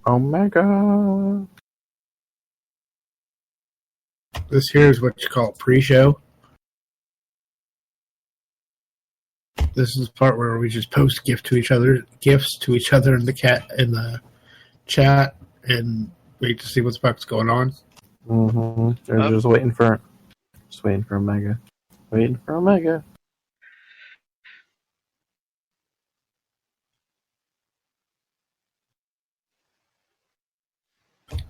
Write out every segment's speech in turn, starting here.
Omega. This here is what you call pre-show. This is the part where we just post gifts to each other in the chat and wait to see what the fuck's going on. Mm-hmm. They're just waiting for Omega. Waiting for Omega.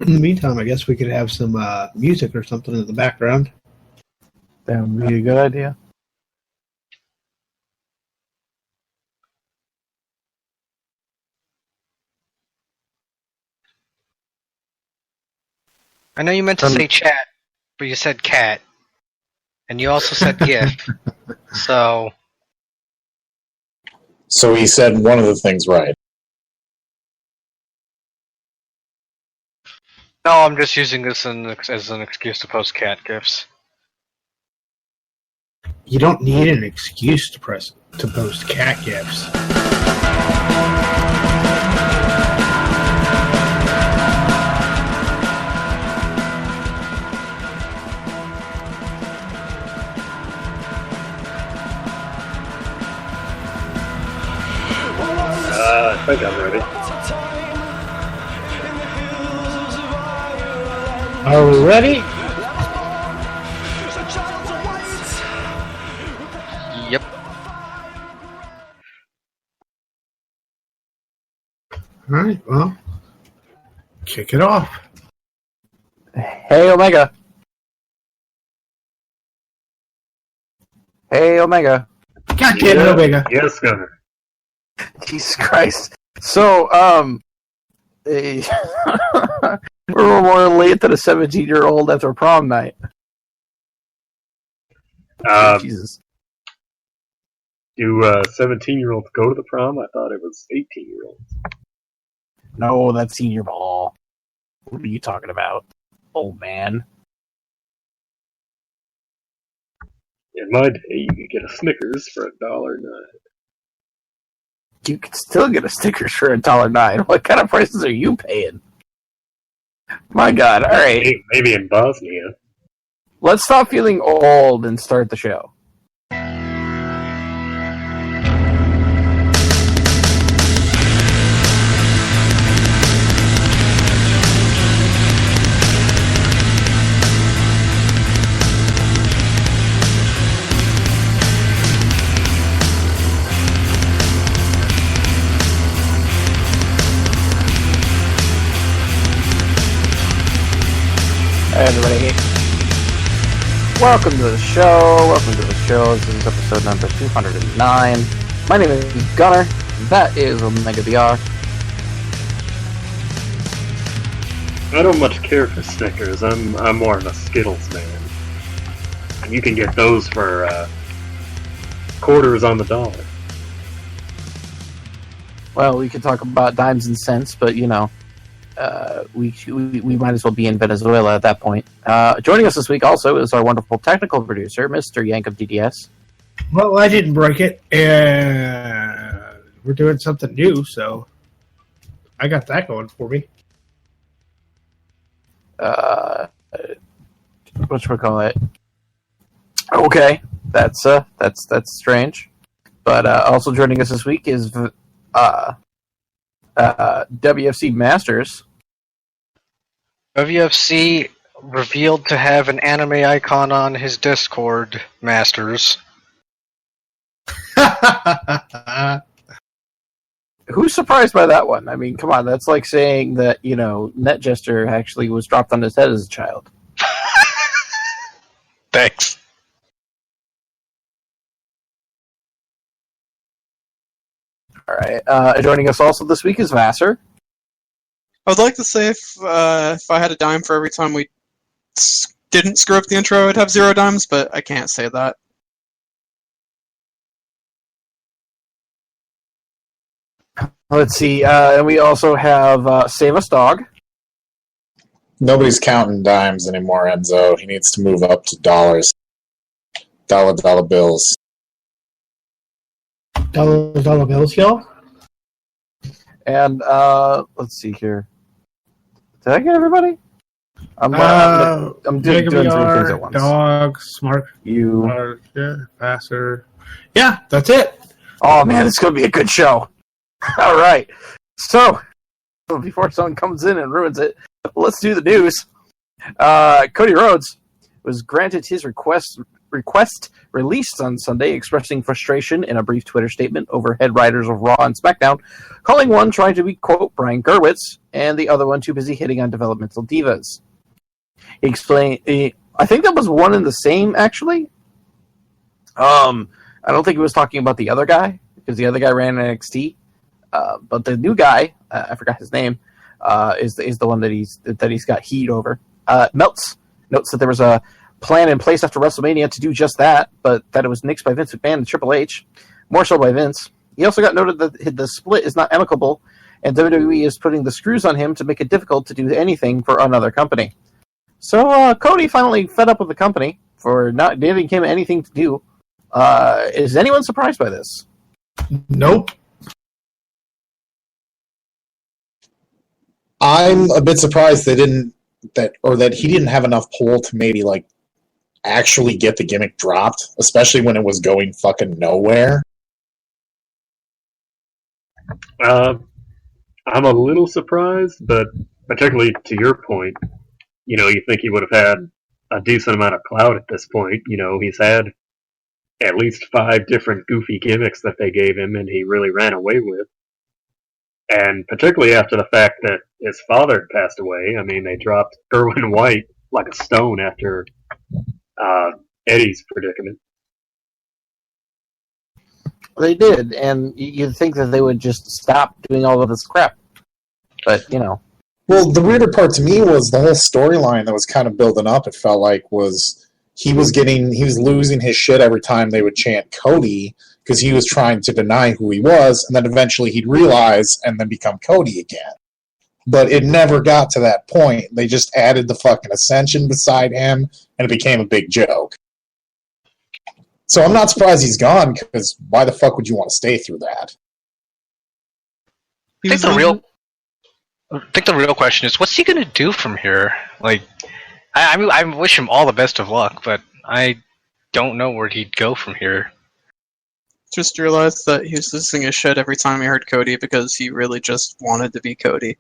In the meantime, I guess we could have some music or something in the background. That would be a good idea. I know you meant to say chat, but you said cat. And you also said GIF. So he said one of the things right. no, I'm just using this as an excuse to post cat GIFs. You don't need an excuse to post cat gifs. I think I'm ready. Are we ready? Yep. Alright, well, kick it off. Hey, Omega. Hey, Omega. God damn it, Omega. Yes, Gunner. Jesus Christ. So, we're more late than a 17-year-old after prom night. Jesus. Do 17-year-olds go to the prom? I thought it was 18-year-olds. No, that's senior ball. What are you talking about? Old man. In my day, you could get a Snickers for $1.09. You can still get a Snickers for $1.09. What kind of prices are you paying? My God, alright. Maybe in Bosnia. Let's stop feeling old and start the show. Hey everybody, welcome to the show, this is episode number 209. My name is Gunner, that is Omega BR. I don't much care for Snickers, I'm more of a Skittles man. And you can get those for quarters on the dollar. Well, we could talk about dimes and cents, but you know, we might as well be in Venezuela at that point. Joining us this week also is our wonderful technical producer, Mr. Yank of DDS. Well, I didn't break it, and we're doing something new, so I got that going for me. Whatchamacallit? Okay, that's strange. But also joining us this week is WFC Masters. WFC revealed to have an anime icon on his Discord, Masters. Who's surprised by that one? I mean, come on, that's like saying that, you know, NetJester actually was dropped on his head as a child. Thanks. Alright, joining us also this week is Vassar. I would like to say if I had a dime for every time we didn't screw up the intro, I'd have 0 dimes, but I can't say that. Let's see, and we also have Save Us Dog. Nobody's counting dimes anymore, Enzo. He needs to move up to dollars. Dollar bills. Dollar bills, y'all? And, let's see here. Did I get everybody? I'm doing Jacob three things ER, at once. Dog, Smark, You. Faster. Yeah, that's it. Oh man, it's gonna be a good show. All right. So before someone comes in and ruins it, let's do the news. Cody Rhodes was granted his request released on Sunday, expressing frustration in a brief Twitter statement over head writers of Raw and SmackDown, calling one trying to be, quote, Brian Gerwitz, and the other one too busy hitting on developmental divas. He explained, I think that was one and the same, actually. I don't think he was talking about the other guy, because the other guy ran NXT. But the new guy, I forgot his name, is the one that he's got heat over. Meltz notes that there was a plan in place after WrestleMania to do just that, but that it was nixed by Vince McMahon and Triple H, more so by Vince. He also got noted that the split is not amicable, and WWE is putting the screws on him to make it difficult to do anything for another company. So Cody finally fed up with the company for not giving him anything to do. Is anyone surprised by this? Nope. I'm a bit surprised that he didn't have enough pull to maybe like actually get the gimmick dropped, especially when it was going fucking nowhere. I'm a little surprised, but particularly to your point, you think he would have had a decent amount of clout at this point. He's had at least 5 different goofy gimmicks that they gave him, and he really ran away with. And particularly after the fact that his father had passed away, I mean, they dropped Erwin White like a stone after Eddie's predicament. They did, and you'd think that they would just stop doing all of this crap. But, Well, the weirder part to me was the whole storyline that was kind of building up, it felt like, was he was losing his shit every time they would chant Cody, because he was trying to deny who he was, and then eventually he'd realize and then become Cody again. But it never got to that point. They just added the fucking Ascension beside him, and it became a big joke. So I'm not surprised he's gone, because why the fuck would you want to stay through that? I think the real question is, what's he going to do from here? Like, I wish him all the best of luck, but I don't know where he'd go from here. Just realized that he was losing his shit every time he heard Cody because he really just wanted to be Cody.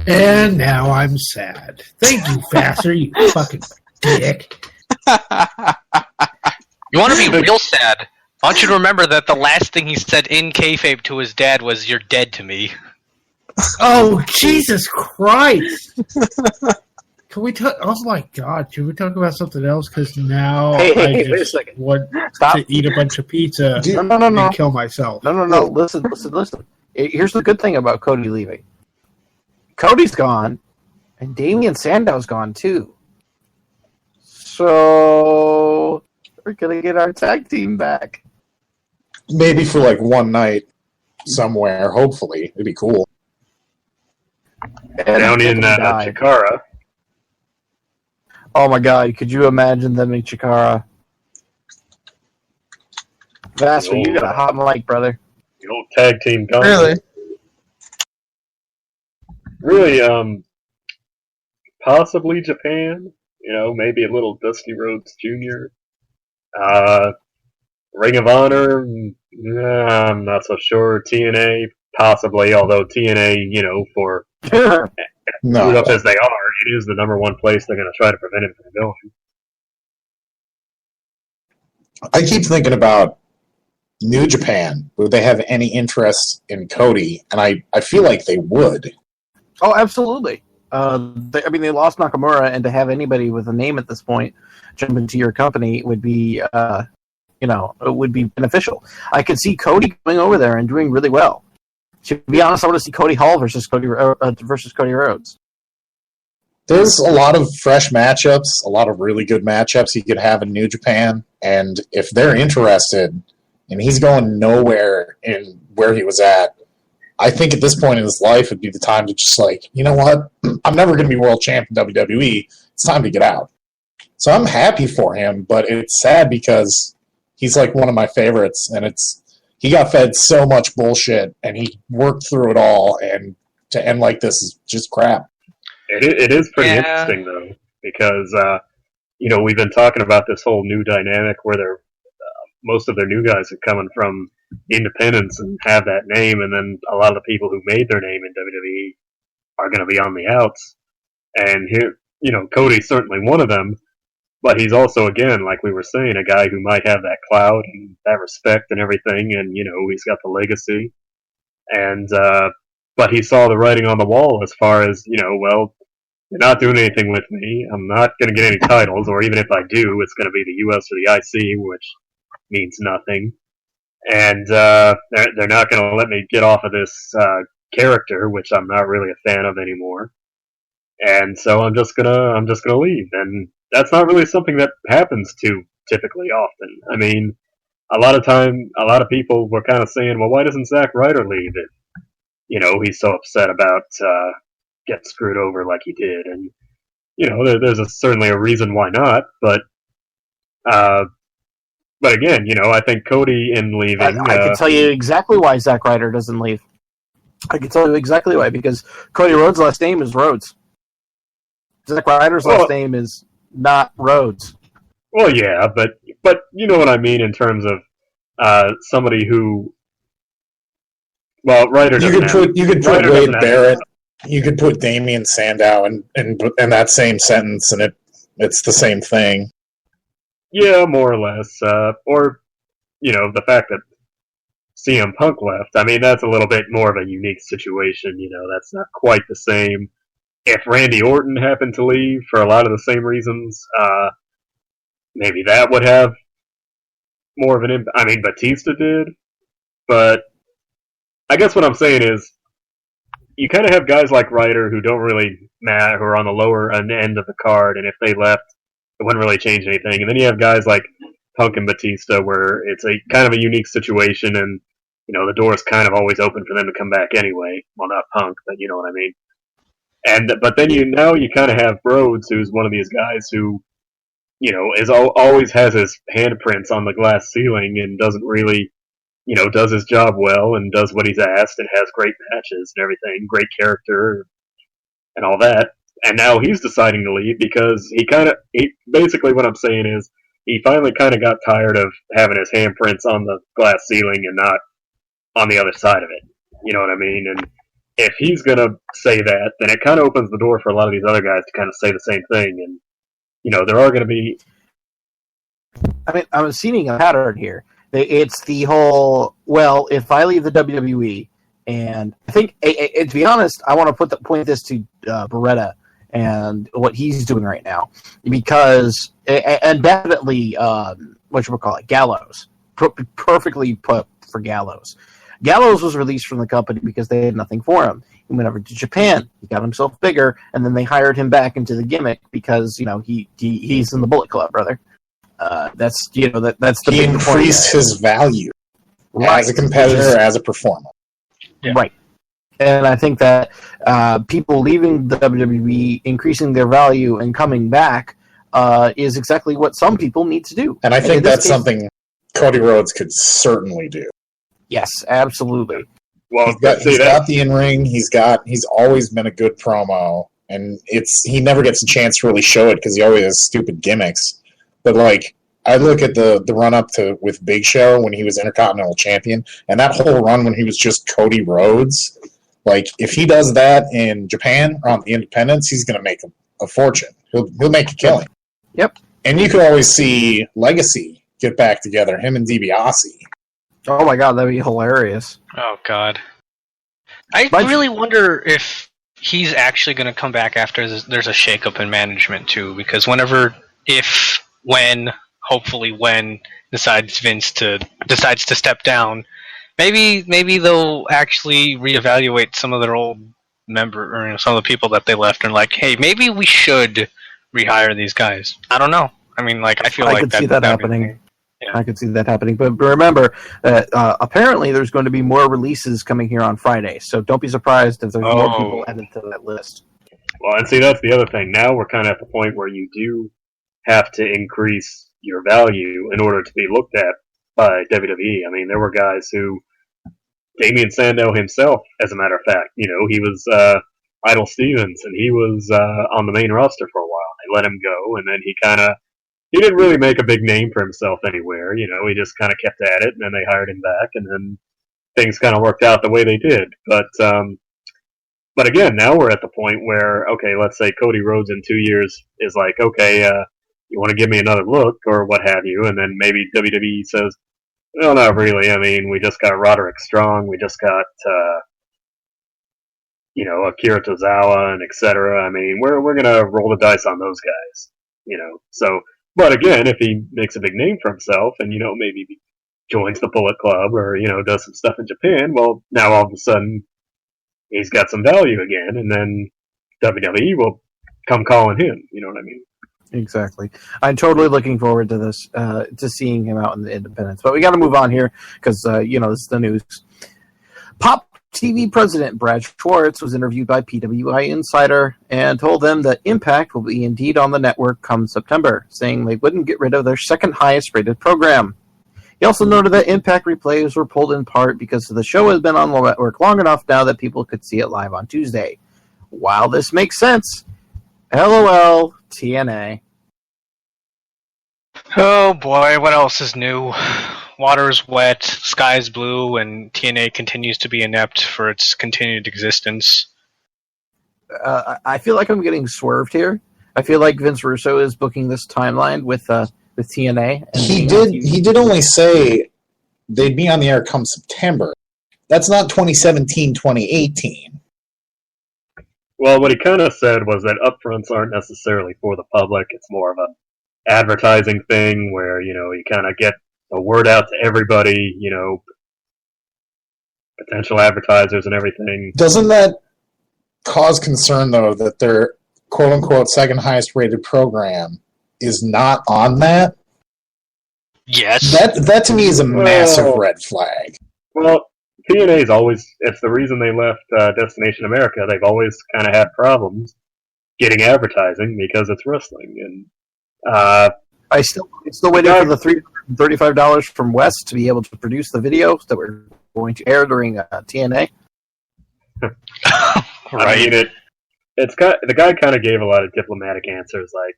And now I'm sad. Thank you, Faster, you fucking dick. You want to be real sad? I want you to remember that the last thing he said in kayfabe to his dad was, "You're dead to me." Oh, Jesus Christ! Can we talk? Oh my God! Can we talk about something else? Because now I wait a just second. want Stop. to eat a bunch of pizza No. and kill myself. No. Listen. Here's the good thing about Cody leaving. Cody's gone, and Damian Sandow's gone too. So we're gonna get our tag team back. Maybe for like one night somewhere, hopefully. It'd be cool. And Down in died. Chikara. Oh my God! Could you imagine them in Chikara? Vasper, you got a hot mic, brother. The old tag team company. Really? Really, possibly Japan. Maybe a little Dusty Rhodes Jr. Ring of Honor, I'm not so sure. TNA, possibly, although TNA, for No. screwed up as they are, it is the number one place they're going to try to prevent him from going. I keep thinking about New Japan. Would they have any interest in Cody? And I feel like they would. Oh, absolutely. They lost Nakamura, and to have anybody with a name at this point jump into your company would be, it would be beneficial. I could see Cody going over there and doing really well. To be honest, I want to see Cody Hall versus Cody Rhodes. There's a lot of fresh matchups, a lot of really good matchups he could have in New Japan. And if they're interested, and he's going nowhere in where he was at, I think at this point in his life would be the time to just like, you know what? I'm never going to be world champ in WWE. It's time to get out. So I'm happy for him, but it's sad because he's like one of my favorites, and he got fed so much bullshit, and he worked through it all, and to end like this is just crap. It is pretty interesting though, because we've been talking about this whole new dynamic where they're most of their new guys are coming from independents and have that name, and then a lot of the people who made their name in WWE are going to be on the outs. And here, Cody's certainly one of them, but he's also, again, like we were saying, a guy who might have that clout and that respect and everything, and he's got the legacy. And but he saw the writing on the wall as far as well, you're not doing anything with me. I'm not going to get any titles, or even if I do, it's going to be the US or the IC, which means nothing. And they're not going to let me get off of this character, which I'm not really a fan of anymore. And so I'm just gonna leave. And that's not really something that happens too typically often. I mean, a lot of people were kind of saying, well, why doesn't Zack Ryder leave it? He's so upset about getting screwed over like he did. And there's certainly a reason why not, but again, I think Cody in leaving. I can tell you exactly why Zack Ryder doesn't leave. I can tell you exactly why, because Cody Rhodes' last name is Rhodes. Zack Ryder's last name is not Rhodes. Well, yeah, but you know what I mean in terms of somebody who. Well, Ryder. You could put Wade Barrett. You could put Damian Sandow in that same sentence, and it's the same thing. Yeah, more or less. Or the fact that CM Punk left. I mean, that's a little bit more of a unique situation. That's not quite the same. If Randy Orton happened to leave for a lot of the same reasons, maybe that would have more of an impact. I mean, Batista did, but I guess what I'm saying is you kind of have guys like Ryder who don't really matter, who are on the lower end of the card, and if they left, it wouldn't really change anything. And then you have guys like Punk and Batista where it's a kind of a unique situation, and the door is kind of always open for them to come back anyway. Well, not Punk, but you know what I mean. But then you kind of have Rhodes, who's one of these guys who, is always has his handprints on the glass ceiling and doesn't really, does his job well and does what he's asked and has great matches and everything, great character and all that. And now he's deciding to leave because basically what I'm saying is he finally kind of got tired of having his handprints on the glass ceiling and not on the other side of it. You know what I mean? And if he's going to say that, then it kind of opens the door for a lot of these other guys to kind of say the same thing. And, there are going to be... I mean, I'm seeing a pattern here. It's the whole, well, if I leave the WWE, and I think, to be honest, I want to point this to Beretta and what he's doing right now. Because, and definitely, Gallows. Perfectly put for Gallows. Gallows was released from the company because they had nothing for him. He went over to Japan. He got himself bigger, and then they hired him back into the gimmick because he's in the Bullet Club, brother. That's the he increased his value as a competitor, as a performer. Yeah. Right. And I think that people leaving the WWE, increasing their value, and coming back is exactly what some people need to do. And I think that's something Cody Rhodes could certainly do. Yes, absolutely. Well, he's got the in-ring. He's always been a good promo, and he never gets a chance to really show it because he always has stupid gimmicks. But I look at the run up to with Big Show when he was Intercontinental Champion, and that whole run when he was just Cody Rhodes. If he does that in Japan or on the Independents, he's going to make a fortune. He'll make a killing. Yep. And you could always see Legacy get back together, him and DiBiase. Oh my God, that'd be hilarious. Oh God, I really wonder if he's actually going to come back after there's a shakeup in management too. Because hopefully when Vince decides to step down, maybe they'll actually reevaluate some of their old some of the people that they left and hey, maybe we should rehire these guys. I don't know. I mean, I feel I could see that happening. Yeah. I could see that happening. But remember that apparently there's going to be more releases coming here on Friday, so don't be surprised if there's more people added to that list. Well, and see, that's the other thing. Now we're kind of at the point where you do have to increase your value in order to be looked at by WWE. I mean, there were guys who, Damian Sandow himself, as a matter of fact, he was Idol Stevens, and he was on the main roster for a while. They let him go, and then he didn't really make a big name for himself anywhere. He just kind of kept at it, and then they hired him back, and then things kind of worked out the way they did. But again, now we're at the point where, okay, let's say Cody Rhodes in 2 years is like, okay, you want to give me another look or what have you, and then maybe WWE says, no, not really. I mean, we just got Roderick Strong, we just got Akira Tozawa and etc. I mean, we're gonna roll the dice on those guys, So, but again, if he makes a big name for himself and maybe joins the Bullet Club or does some stuff in Japan, well, now all of a sudden he's got some value again, and then WWE will come calling him. You know what I mean? Exactly. I'm totally looking forward to this, to seeing him out in the independents. But we got to move on here because this is the news. Pop TV president Brad Schwartz was interviewed by PWI Insider and told them that Impact will be indeed on the network come September, saying they wouldn't get rid of their second highest rated program. He also noted that Impact replays were pulled in part because the show has been on the network long enough now that people could see it live on Tuesday. While this makes sense, LOL TNA. Oh boy, what else is new? Water's wet, sky's blue, and TNA continues to be inept for its continued existence. I feel like I'm getting swerved here. I feel like Vince Russo is booking this timeline with TNA. And he did only say they'd be on the air come September. That's not 2017, 2018. Well, what he kind of said was that upfronts aren't necessarily for the public. It's more of an advertising thing where, you kind of get a word out to everybody, potential advertisers and everything. Doesn't that cause concern, though, that their quote-unquote second highest rated program is not on that? Yes. That to me is a massive red flag. Well, TNA is always, it's the reason they left Destination America. They've always kind of had problems getting advertising because it's wrestling. And I'm still waiting for the $335 from West to be able to produce the videos that were going to air during TNA. Right. I mean, the guy kind of gave a lot of diplomatic answers, like,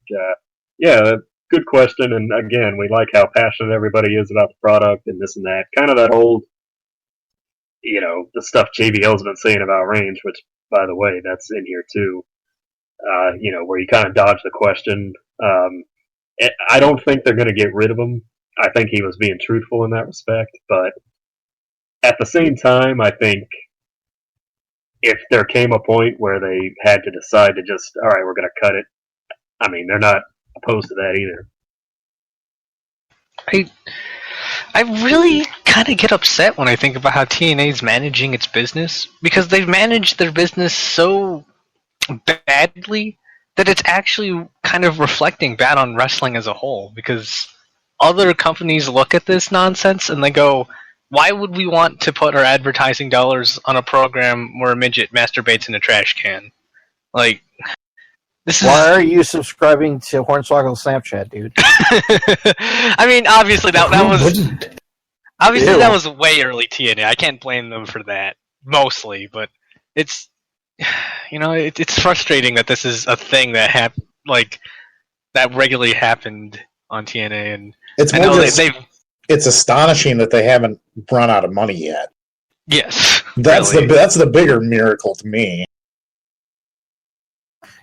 yeah, good question, and again, we like how passionate everybody is about the product and this and that. Kind of that old, the stuff JBL's been saying about range, which, by the way, that's in here too. Where you kind of dodge the question. I don't think they're going to get rid of him. I think he was being truthful in that respect, but at the same time, I think if there came a point where they had to decide to just, all right, we're going to cut it, I mean, they're not opposed to that either. I really kind of get upset when I think about how TNA is managing its business, because they've managed their business so badly that it's actually kind of reflecting bad on wrestling as a whole, because other companies look at this nonsense and they go, why would we want to put our advertising dollars on a program where a midget masturbates in a trash can? Like, this is... Why are you subscribing to Hornswoggle's Snapchat, dude? I mean, obviously that was way early TNA. I can't blame them for that, mostly, but it's it's frustrating that this is a thing that that regularly happened on TNA, and it's it's astonishing that they haven't run out of money yet. Yes, that's really. that's the bigger miracle to me.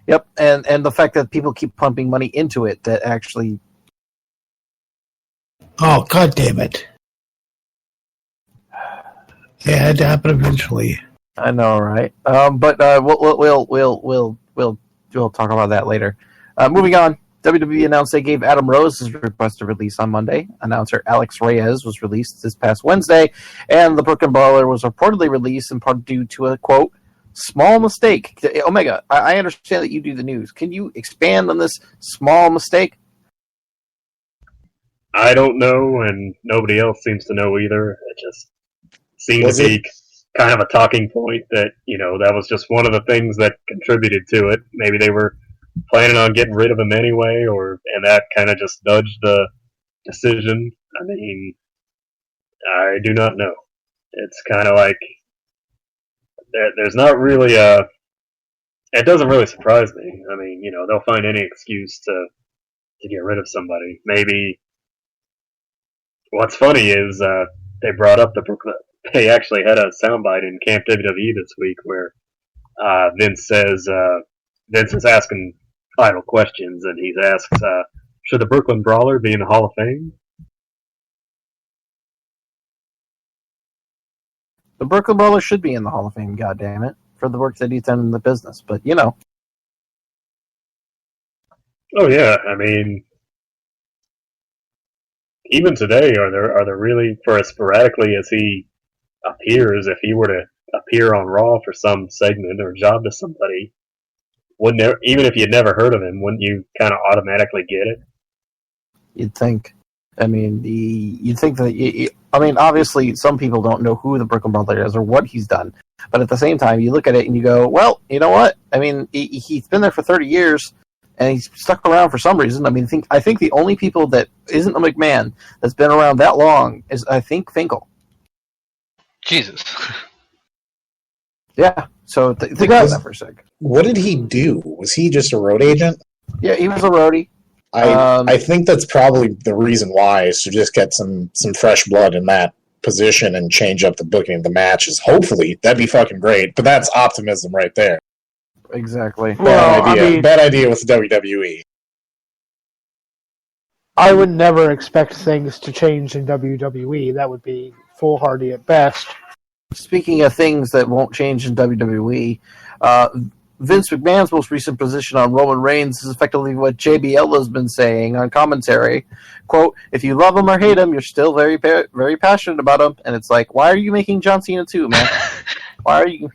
Yep, and the fact that people keep pumping money into it that actually. Oh, God damn it! It had to happen eventually. I know, right? But we'll talk about that later. Moving on, WWE announced they gave Adam Rose his request to release on Monday. Announcer Alex Reyes was released this past Wednesday, and the Brooklyn Brawler was reportedly released in part due to a, quote, small mistake. Omega, I understand that you do the news. Can you expand on this small mistake? I don't know, and nobody else seems to know either. It just seemed to be kind of a talking point that, that was just one of the things that contributed to it. Maybe they were planning on getting rid of him anyway, and that kind of just nudged the decision. I mean, I do not know. it's kind of like there's not really a. It doesn't really surprise me. I mean, they'll find any excuse to get rid of somebody. Maybe. What's funny is they brought up the Brooklyn. They actually had a soundbite in Camp WWE this week where Vince says Vince is asking final questions, and he asks, "Should the Brooklyn Brawler be in the Hall of Fame?" The Brooklyn Brawler should be in the Hall of Fame, goddammit, for the work that he's done in the business. But, Oh yeah, I mean, even today, are there really, for as sporadically as he appears, if he were to appear on Raw for some segment or job to somebody, wouldn't there, even if you'd never heard of him, wouldn't you kind of automatically get it? You'd think. I mean, you'd think that. I mean, obviously, some people don't know who the Brooklyn Brawler is or what he's done. But at the same time, you look at it and you go, well, you know what? I mean, he's been there for 30 years, and he's stuck around for some reason. I mean, I think the only people that isn't a McMahon that's been around that long is, I think, Finkel. Jesus. Yeah. So think about that for a sec. What did he do? Was he just a road agent? Yeah, he was a roadie. I think that's probably the reason why, is to just get some fresh blood in that position and change up the booking of the matches. Hopefully, that'd be fucking great. But that's optimism right there. Exactly. Bad idea with WWE. I would never expect things to change in WWE. That would be foolhardy at best. Speaking of things that won't change in WWE, Vince McMahon's most recent position on Roman Reigns is effectively what JBL has been saying on commentary. Quote, if you love him or hate him, you're still very, very passionate about him. And it's like, why are you making John Cena too, man? Why are you...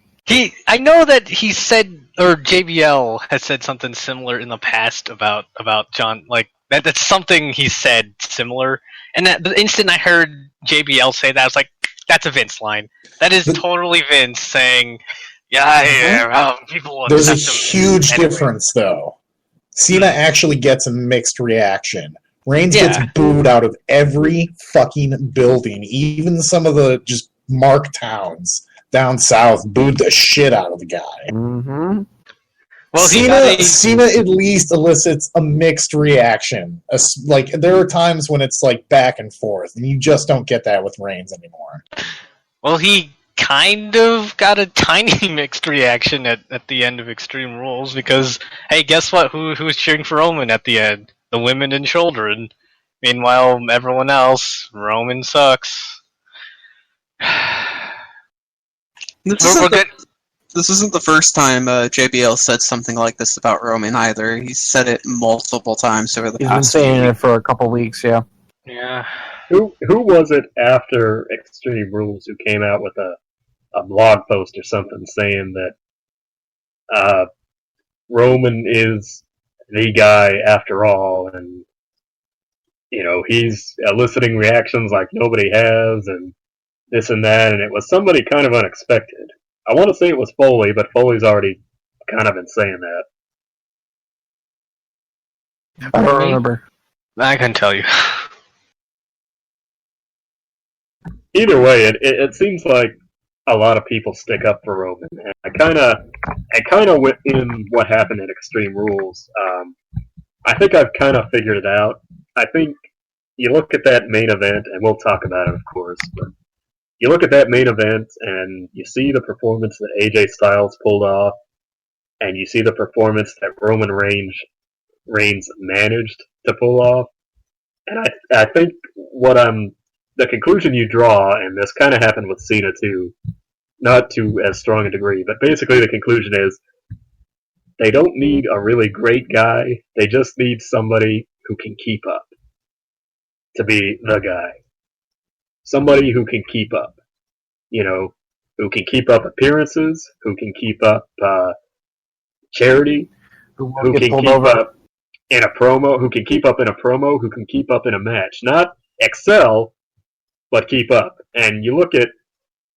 I know that he said, or JBL has said something similar in the past about John, like, that's something he said similar. And the instant I heard JBL say that, I was like, that's a Vince line. That is totally Vince saying... people. There's a huge difference, though. Cena actually gets a mixed reaction. Reigns gets booed out of every fucking building. Even some of the just mark towns down south booed the shit out of the guy. Mm-hmm. Well, Cena at least elicits a mixed reaction. Like, there are times when it's like back and forth, and you just don't get that with Reigns anymore. Well, he kind of got a tiny mixed reaction at the end of Extreme Rules because, hey, guess what? Who was cheering for Roman at the end? The women and children. Meanwhile, everyone else, Roman sucks. This isn't the first time JBL said something like this about Roman either. He's said it multiple times over the past. He's been saying it for a couple weeks, yeah. Yeah. Who was it after Extreme Rules who came out with a blog post or something saying that Roman is the guy after all, and he's eliciting reactions like nobody has, and this and that, and it was somebody kind of unexpected. I want to say it was Foley, but Foley's already kind of been saying that. I don't remember. I can tell you. Either way, it seems like a lot of people stick up for Roman. And I kind of went in what happened at Extreme Rules. I think I've kind of figured it out. I think you look at that main event, and we'll talk about it, of course, but you look at that main event, and you see the performance that AJ Styles pulled off, and you see the performance that Roman Reigns managed to pull off, and I think the conclusion you draw, and this kind of happened with Cena too, not to as strong a degree, but basically the conclusion is they don't need a really great guy, they just need somebody who can keep up to be the guy. Somebody who can keep up. Who can keep up appearances, who can keep up charity, who can keep up in a promo, who can keep up in a promo, who can keep up in a match. Not excel, but keep up. And you look at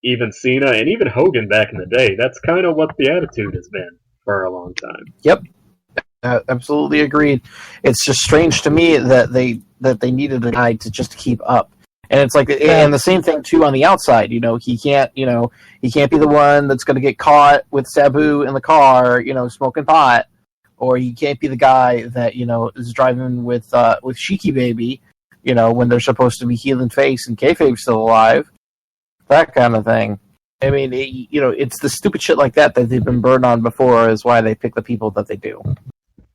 even Cena and even Hogan back in the day, that's kind of what the attitude has been for a long time. Yep. Absolutely agreed. It's just strange to me that they needed a guy to just keep up. And it's like, and the same thing too on the outside. He can't be the one that's going to get caught with Sabu in the car, smoking pot, or he can't be the guy that is driving with Shiki Baby, when they're supposed to be heel and face and kayfabe's still alive, that kind of thing. I mean, it's the stupid shit like that they've been burned on before is why they pick the people that they do.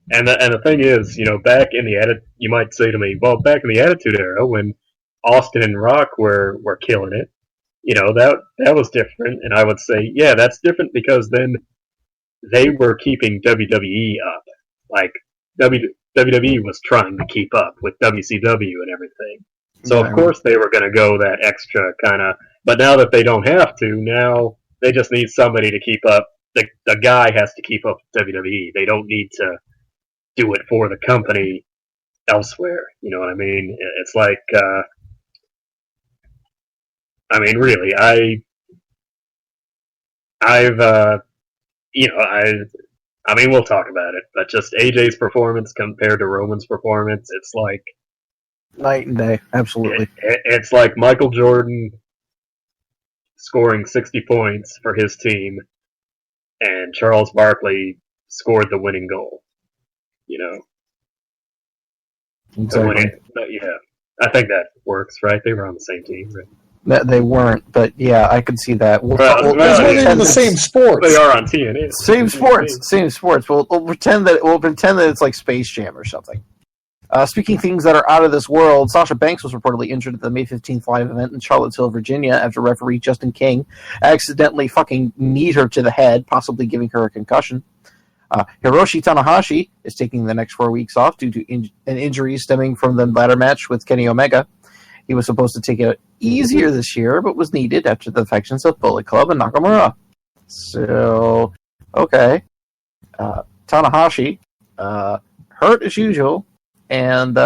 And the thing is, back in the you might say to me, well, back in the Attitude Era when Austin and Rock were killing it, that was different. And I would say, yeah, that's different because then they were keeping WWE up. Like WWE was trying to keep up with WCW and everything. So of course they were going to go that extra kind of. But now that they don't have to, now they just need somebody to keep up. The guy has to keep up with WWE. They don't need to do it for the company elsewhere. You know what I mean? It's like, really, we'll talk about it, but just AJ's performance compared to Roman's performance, it's like night and day. Absolutely. It's like Michael Jordan scoring 60 points for his team, and Charles Barkley scored the winning goal. Exactly. I think that works, right? They were on the same team, right? They weren't, but yeah, I could see that. We'll they're in the same sports. They are on TNA. Same sports. We'll pretend that it's like Space Jam or something. Speaking things that are out of this world, Sasha Banks was reportedly injured at the May 15th live event in Charlottesville, Virginia, after referee Justin King accidentally fucking kneed her to the head, possibly giving her a concussion. Hiroshi Tanahashi is taking the next 4 weeks off due to an injury stemming from the ladder match with Kenny Omega. He was supposed to take it easier this year, but was needed after the defections of Bullet Club and Nakamura. So, okay. Tanahashi, hurt as usual, and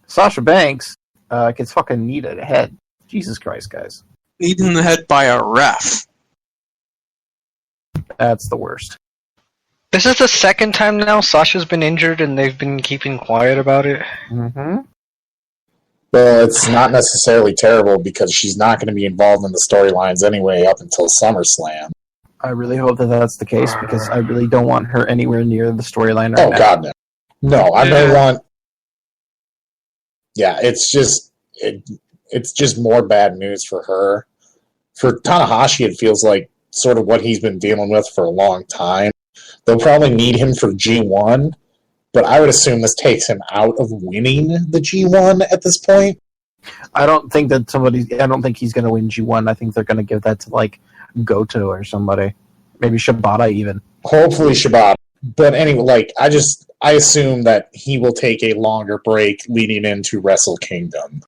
Sasha Banks gets fucking kneed in the head. Jesus Christ, guys. Kneed in the head by a ref. That's the worst. This is the second time now Sasha's been injured and they've been keeping quiet about it. Mm-hmm. Well, it's not necessarily terrible because she's not going to be involved in the storylines anyway up until SummerSlam. I really hope that that's the case because I really don't want her anywhere near the storyline right now. Oh, God, no. No, I don't want... Yeah, it's just more bad news for her. For Tanahashi, it feels like sort of what he's been dealing with for a long time. They'll probably need him for G1, but I would assume this takes him out of winning the G1 at this point. I don't think he's going to win G1. I think they're going to give that to, like, Goto or somebody. Maybe Shibata even. Hopefully Shibata. But anyway, like, I assume that he will take a longer break leading into Wrestle Kingdom.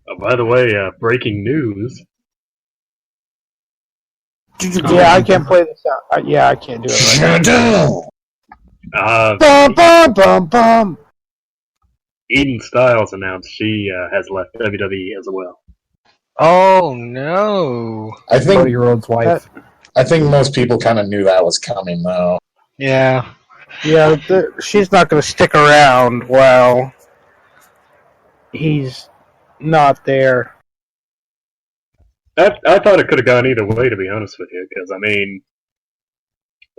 Oh, by the way, breaking news. Yeah, I can't play this out. Yeah, I can't do it right now. Bum, bum, bum, bum. Eden Styles announced she has left WWE as well. Oh, no. I think 40-year-old's wife. I think most people kind of knew that was coming, though. Yeah. Yeah, she's not going to stick around while he's not there. I thought it could have gone either way, to be honest with you, because, I mean,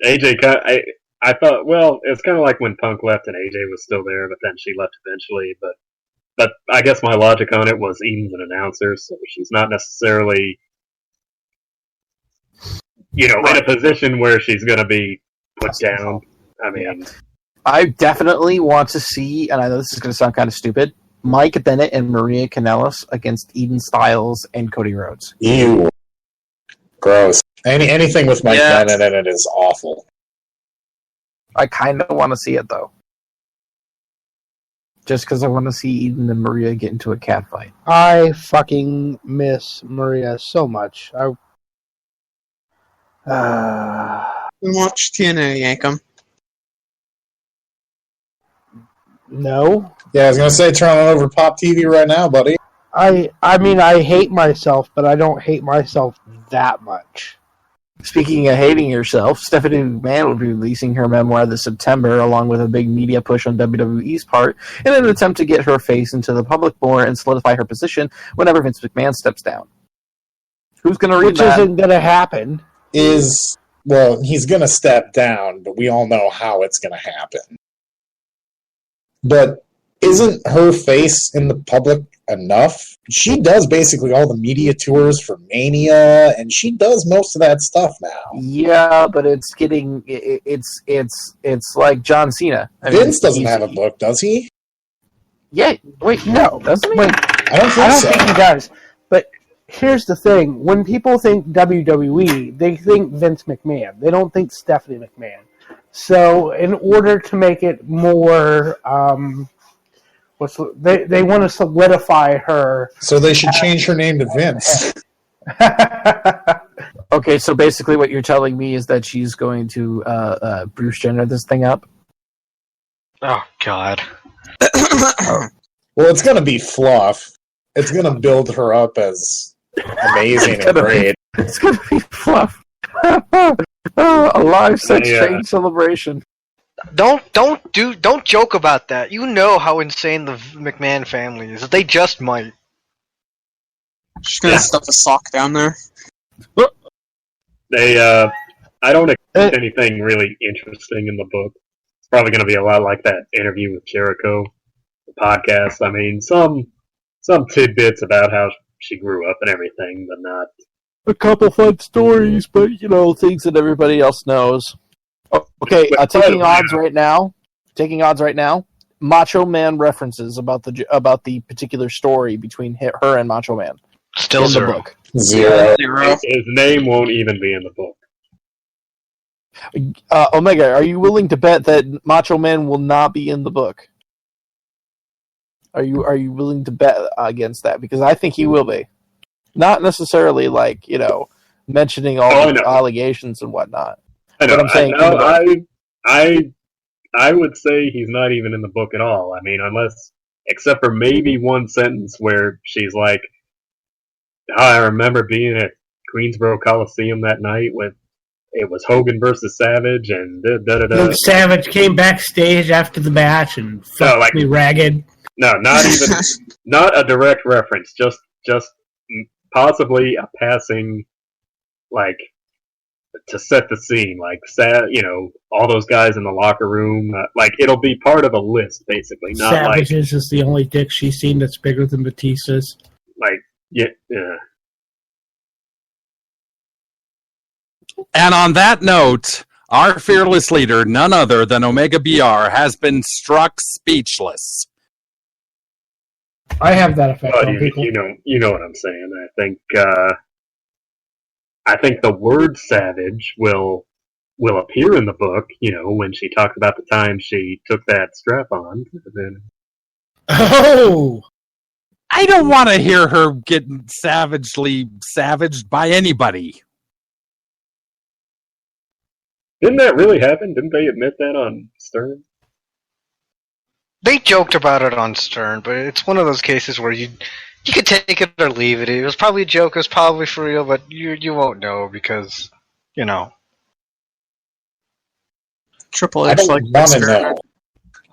AJ, I thought, well, it's kind of like when Punk left and AJ was still there, but then she left eventually, but I guess my logic on it was Eden's an announcer, so she's not necessarily, in a position where she's going to be put down. I mean... I definitely want to see, and I know this is going to sound kind of stupid, Mike Bennett and Maria Kanellis against Eden Styles and Cody Rhodes. Ew. Gross. Anything with Mike Bennett in it is awful. I kind of want to see it, though. Just because I want to see Eden and Maria get into a cat fight. I fucking miss Maria so much. Watch TNA, Yankum. No. Yeah, I was going to say, turn on over Pop TV right now, buddy. I mean, I hate myself, but I don't hate myself that much. Speaking of hating yourself, Stephanie McMahon will be releasing her memoir this September, along with a big media push on WWE's part, in an attempt to get her face into the public more and solidify her position whenever Vince McMahon steps down. Who's going to read Which that? isn't going to happen. Well, he's going to step down, but we all know how it's going to happen. But isn't her face in the public enough? She does basically all the media tours for Mania, and she does most of that stuff now. Yeah, but it's getting it's like John Cena. Vince doesn't have a book, does he? Yeah, wait, no, doesn't he? Wait, I don't think I don't so. think he does. But here's the thing. When people think WWE, they think Vince McMahon. They don't think Stephanie McMahon. So in order to make it more... they want to solidify her. So they should change her name to Vince. Okay, so basically what you're telling me is that she's going to Bruce Jenner this thing up? Oh God. Well, it's going to be fluff. It's going to build her up as amazing and great. It's going to be fluff. A live sex change celebration. Don't joke about that. You know how insane the McMahon family is. They just might. She's gonna stuff a sock down there. I don't expect anything really interesting in the book. It's probably going to be a lot like that interview with Jericho, the podcast. I mean, some tidbits about how she grew up and everything, but not a couple fun stories, but things that everybody else knows. Oh, okay, taking odds right now. Macho Man references about the particular story between her and Macho Man. Still in zero. The book. Zero. His name won't even be in the book. Omega, are you willing to bet that Macho Man will not be in the book? Are you willing to bet against that? Because I think he will be. Not necessarily mentioning all the allegations and whatnot. I know. But I'm saying I would say he's not even in the book at all. I mean, except for maybe one sentence where she's like, I remember being at Greensboro Coliseum that night with it was Hogan versus Savage and da-da-da-da. Savage came backstage after the match and fucked me ragged. No, not even, not a direct reference. Just possibly a passing, to set the scene, all those guys in the locker room. It'll be part of a list, basically. Not Savage's is the only dick she's seen that's bigger than Batista's. Yeah. And on that note, our fearless leader, none other than Omega BR, has been struck speechless. I have that effect Well, on people. you know what I'm saying. I think the word savage will appear in the book, when she talks about the time she took that strap on. Oh! I don't want to hear her getting savaged by anybody. Didn't that really happen? Didn't they admit that on Stern? They joked about it on Stern, but it's one of those cases where you could take it or leave it. It was probably a joke, it was probably for real, but you won't know because, Triple I H don't like want to know.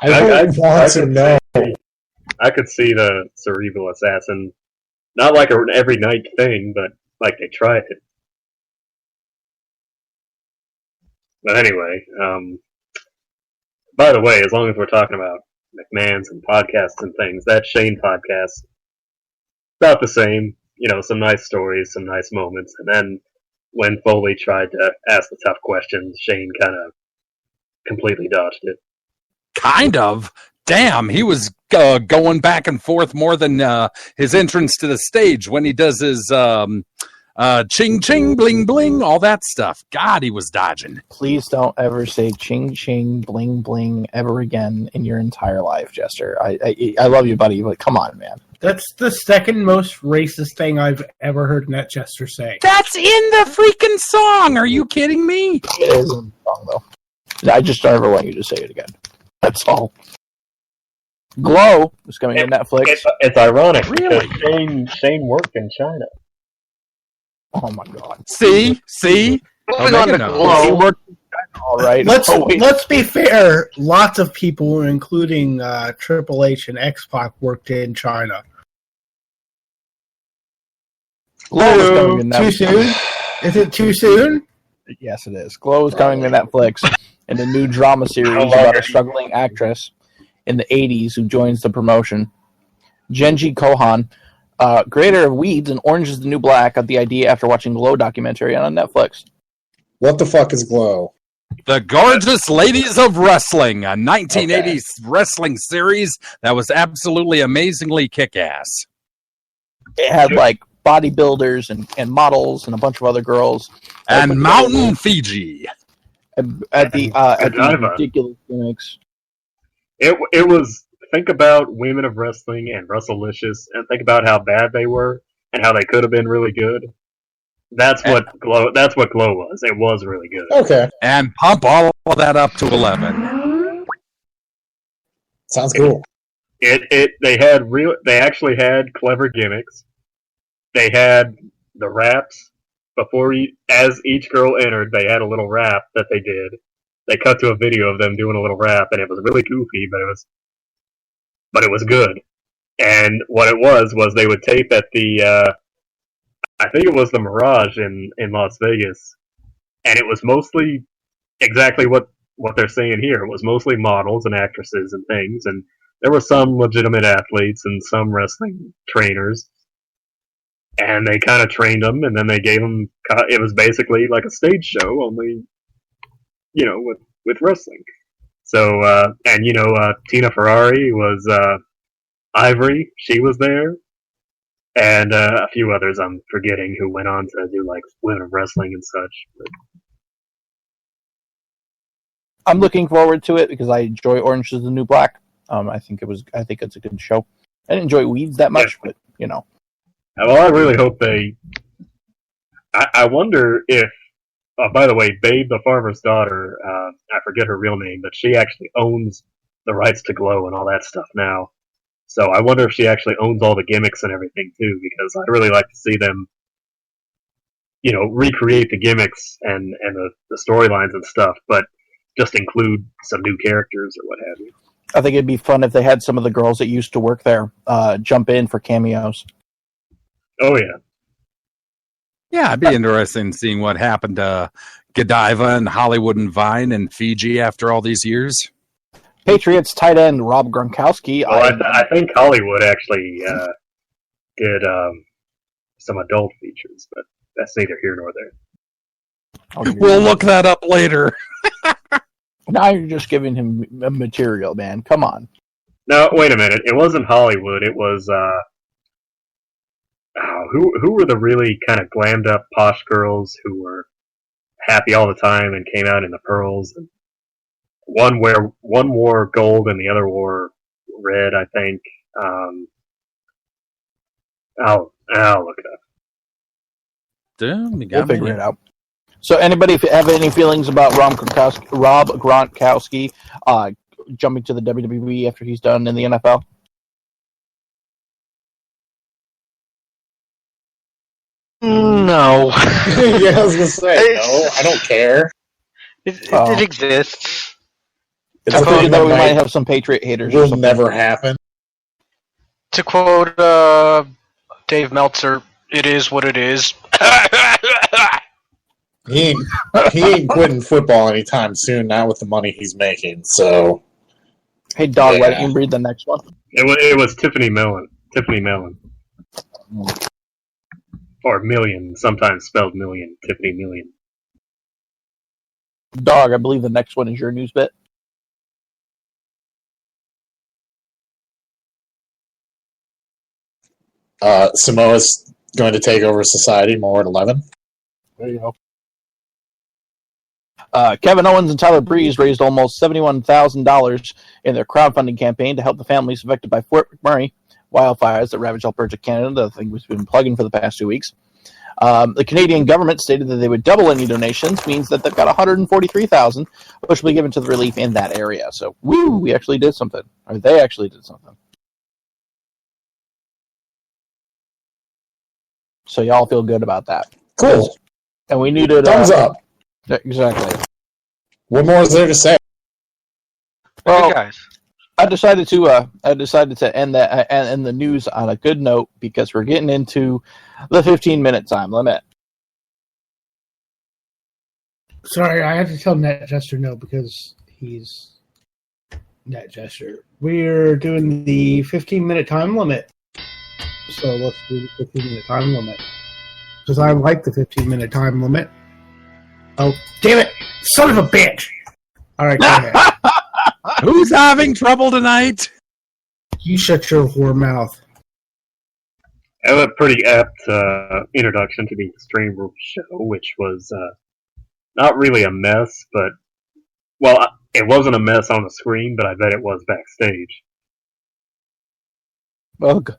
I want to know. I could see the cerebral assassin, not like an every night thing, but like they tried it. But anyway, by the way, as long as we're talking about McMahon's and podcasts and things, that Shane podcast, about the same. Some nice stories, some nice moments, and then when Foley tried to ask the tough questions, Shane kind of completely dodged it. Kind of. Damn, he was going back and forth more than his entrance to the stage when he does his ching ching bling bling, all that stuff. God, he was dodging. Please don't ever say ching ching bling bling ever again in your entire life, Jester. I love you, buddy, but come on, man. That's the second most racist thing I've ever heard Net Jester say. That's in the freaking song. Are you kidding me? It isn't wrong, though. I just don't ever want you to say it again. That's all. Glow is coming to Netflix. It's ironic Really? because Shane worked in China. Oh my god. See? Moving on to Megan knows. He Glow. worked all right. Let's be fair. Lots of people, including Triple H and X-Pac, worked in China. Glow is coming to Too Netflix. soon? Is it too soon? Yes, it is. Glow is coming to Netflix in a new drama series about a struggling actress in the 80s who joins the promotion. Genji Kohan, creator of Weeds and Orange is the New Black, got the idea after watching Glow documentary on Netflix. What the fuck is Glow? The Gorgeous Ladies of Wrestling, a 1980s wrestling series that was absolutely amazingly kick-ass. It had like bodybuilders and models and a bunch of other girls. And Mountain Fiji. At the Godiva. ridiculous gimmicks. It was, think about women of wrestling and Wrestlelicious, and think about how bad they were and how they could have been really good. That's what Glow was. It was really good. Okay, And pump all of that up to 11. sounds cool. They actually had clever gimmicks. They had the raps before as each girl entered, they had a little rap that they did. They cut to a video of them doing a little rap, and it was really goofy, but it was good. And what it was they would tape at the I think it was the Mirage in Las Vegas, and it was mostly exactly what they're saying here. It was mostly models and actresses and things, and there were some legitimate athletes and some wrestling trainers. And they kind of trained them, and then they gave them. It was basically like a stage show, only, with wrestling. So, Tina Ferrari was Ivory. She was there, and a few others I'm forgetting who went on to do like women of wrestling and such. But I'm looking forward to it because I enjoy Orange is the New Black. I think it's a good show. I didn't enjoy Weeds that much, but well, I really hope they. I wonder if. Oh, by the way, Babe the Farmer's Daughter. I forget her real name, but she actually owns the rights to Glow and all that stuff now. So I wonder if she actually owns all the gimmicks and everything too, because I'd really like to see them, recreate the gimmicks and the storylines and stuff, but just include some new characters or what have you. I think it'd be fun if they had some of the girls that used to work there jump in for cameos. Oh yeah. Yeah, it'd be interesting in seeing what happened to Godiva and Hollywood and Vine and Fiji after all these years. Patriots tight end Rob Gronkowski. Well, I think Hollywood actually did some adult features, but that's neither here nor there. We'll look that up later. Now you're just giving him material, man. Come on. No, wait a minute. It wasn't Hollywood. It was who were the really kind of glammed up posh girls who were happy all the time and came out in the pearls. And one wore gold and the other wore red, I think. I'll look it up. We'll figure it out. So, anybody have any feelings about Rob Gronkowski jumping to the WWE after he's done in the NFL? No. Yeah, I was gonna say no. I don't care. It exists. I figured that we might have some Patriot haters. Will never happen. To quote Dave Meltzer, "It is what it is." He ain't quitting football anytime soon. Not with the money he's making. So, Hey, dog, why don't you read the next one? It was Tiffany Mellon. Or Million, sometimes spelled Million. Tiffany Million. Dog, I believe the next one is your news bit. Samoa's going to take over society more at 11. There you go. Kevin Owens and Tyler Breeze raised almost $71,000 in their crowdfunding campaign to help the families affected by Fort McMurray wildfires that ravaged Alberta, Canada. The thing we've been plugging for the past 2 weeks. The Canadian government stated that they would double any donations, means that they've got $143,000, which will be given to the relief in that area. So, we actually did something. Or they actually did something. So y'all feel good about that. Cool. And we needed Thumbs up. Exactly. What more is there to say? Well, Good guys. I decided to end that and end the news on a good note because we're getting into the 15-minute time limit. Sorry, I had to tell Net Jester no because he's Net Jester. We're doing the 15-minute time limit. So let's do the 15-minute time limit. Because I like the 15-minute time limit. Oh, damn it! Son of a bitch! Alright, go ahead. Who's having trouble tonight? You shut your whore mouth. That was a pretty apt introduction to the Extreme Rules show, which was not really a mess, but, well, it wasn't a mess on the screen, but I bet it was backstage. Ugh.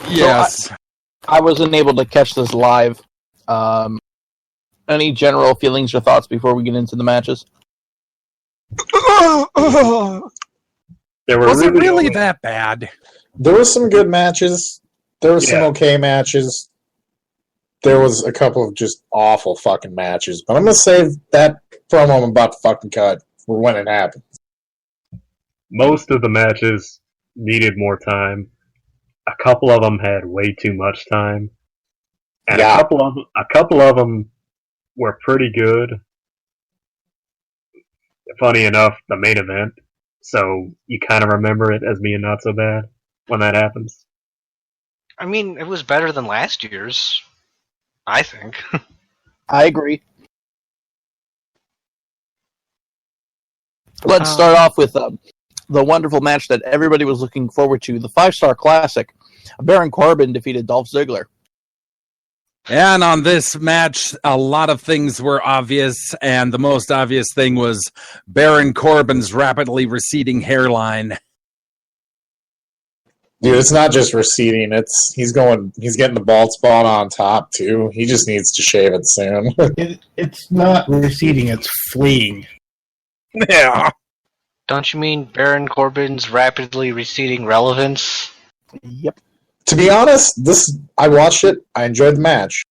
Yes. I wasn't able to catch this live. Any general feelings or thoughts before we get into the matches? There were Was it really only- that bad? There were some good matches. There were some okay matches. There was a couple of just awful fucking matches. But I'm going to save that promo I'm about to fucking cut for when it happens. Most of the matches needed more time. A couple of them had way too much time. And Yeah. a couple of them were pretty good. Funny enough, the main event. So you kind of remember it as being not so bad when that happens. I mean, it was better than last year's, I think. I agree. Let's start off with the wonderful match that everybody was looking forward to, the 5-Star Classic. Baron Corbin defeated Dolph Ziggler. And on this match, a lot of things were obvious, and the most obvious thing was Baron Corbin's rapidly receding hairline. Dude, it's not just receding. He's getting the bald spot on top too. He just needs to shave it soon. It's not receding, it's fleeing. Yeah. Don't you mean Baron Corbin's rapidly receding relevance? Yep. To be honest, I watched it. I enjoyed the match,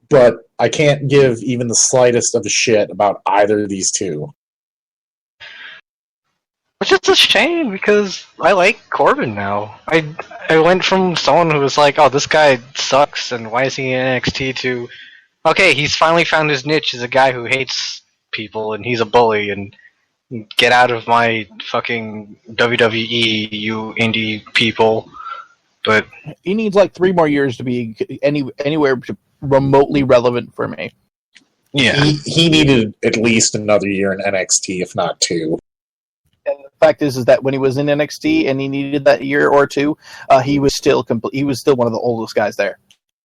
but I can't give even the slightest of a shit about either of these two. Which is a shame because I like Corbin now. I went from someone who was like, "Oh, this guy sucks," and why is he in NXT? To, okay, he's finally found his niche as a guy who hates people and he's a bully and get out of my fucking WWE, you indie people. But He needs like 3 more years to be anywhere remotely relevant for me. yeah, He needed at least another year in NXT, if not 2. And the fact is that when he was in NXT and he needed that year or 2, he was still he was still one of the oldest guys there.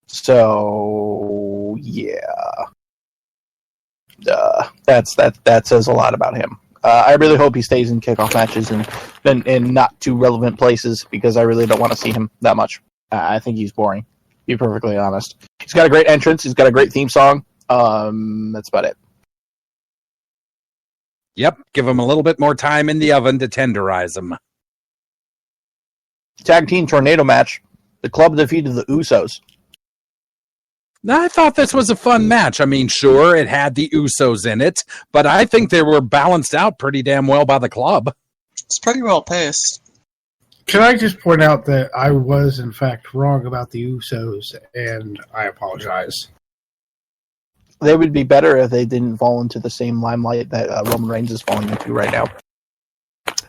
So yeah, that says a lot about him. I really hope he stays in kickoff matches and in not too relevant places because I really don't want to see him that much. I think he's boring, to be perfectly honest. He's got a great entrance. He's got a great theme song. That's about it. Yep, give him a little bit more time in the oven to tenderize him. Tag team tornado match. The club defeated the Usos. I thought this was a fun match. I mean, sure, it had the Usos in it, but I think they were balanced out pretty damn well by the club. It's pretty well paced. Can I just point out that I was, in fact, wrong about the Usos, and I apologize. They would be better if they didn't fall into the same limelight that Roman Reigns is falling into right now.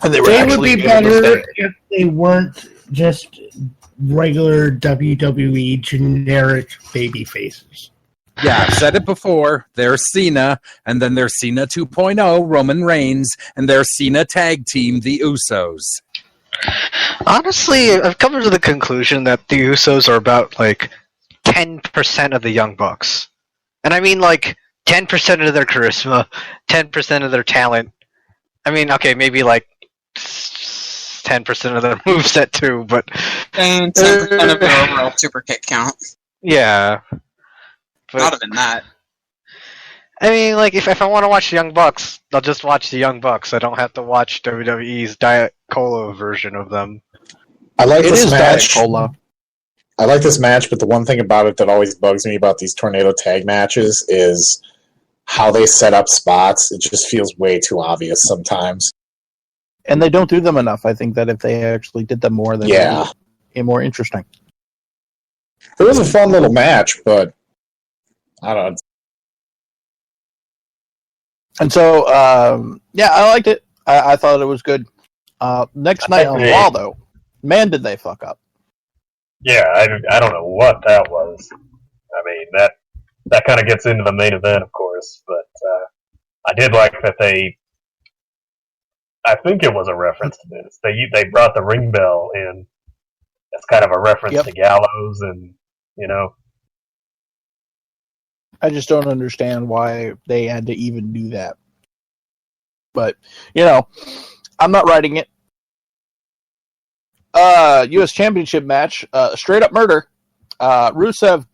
And they Would be better if they weren't just regular WWE generic baby faces. Yeah, I've said it before. There's Cena, and then there's Cena 2.0, Roman Reigns, and there's Cena tag team, the Usos. honestly, I've come to the conclusion that the Usos are about like 10% of the Young Bucks, and I mean like 10% of their charisma, 10% of their talent. I mean, okay, maybe like 10% of their moveset too, but And 10% of their overall super kick count. yeah. But, Not even that. I mean, like, if I want to watch the Young Bucks, I'll just watch the Young Bucks. I don't have to watch WWE's Diet Cola version of them. I like It this is Diet match. Cola. I like this match, but the one thing about it that always bugs me about these tornado tag matches is how they set up spots, it just feels way too obvious sometimes. And they don't do them enough. I think that if they actually did them more, they'd be more interesting. It was a fun little match, but I don't know. And so, I liked it. I thought it was good. Next night on Raw, though, man, did they fuck up. Yeah, I don't know what that was. I mean, that kind of gets into the main event, of course, but I did like that I think it was a reference to this. They brought the ring bell in. That's kind of a reference to Gallows, and I just don't understand why they had to even do that. But I'm not writing it. U.S. Championship match, straight up murder. Rusev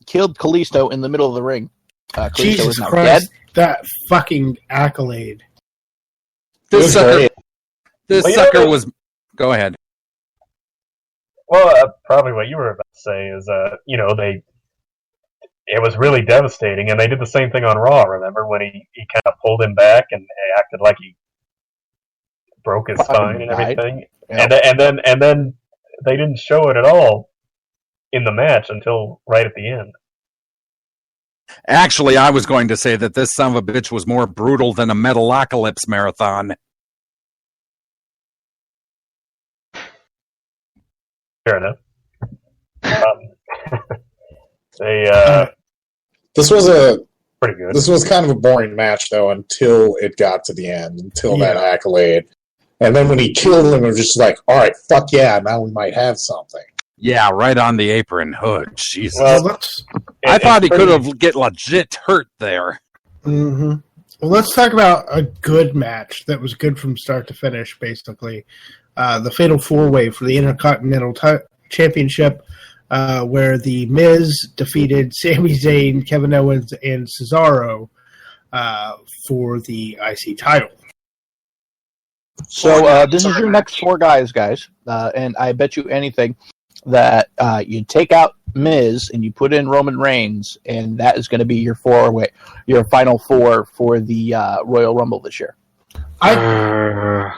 killed Kalisto in the middle of the ring. Kalisto Jesus now Christ, dead. that fucking accolade. This sucker was. Go ahead. Well, probably what you were about to say is, it was really devastating, and they did the same thing on Raw. Remember when he kind of pulled him back and acted like he broke his spine and everything, and then they didn't show it at all in the match until right at the end. Actually, I was going to say that this son of a bitch was more brutal than a Metalocalypse marathon. Fair enough. This was pretty good. This was kind of a boring match though until it got to the end, until that accolade, and then when he killed him, it was just like, all right, fuck yeah, now we might have something. Yeah, right on the apron hood. Jesus, I thought he could have get legit hurt there. Mm-hmm. Well, let's talk about a good match that was good from start to finish. Basically, the Fatal 4-Way for the Intercontinental Championship, where the Miz defeated Sami Zayn, Kevin Owens, and Cesaro for the IC title. So this is your next 4 guys, and I bet you anything that you take out Miz and you put in Roman Reigns, and that is going to be your your final 4 for the Royal Rumble this year. I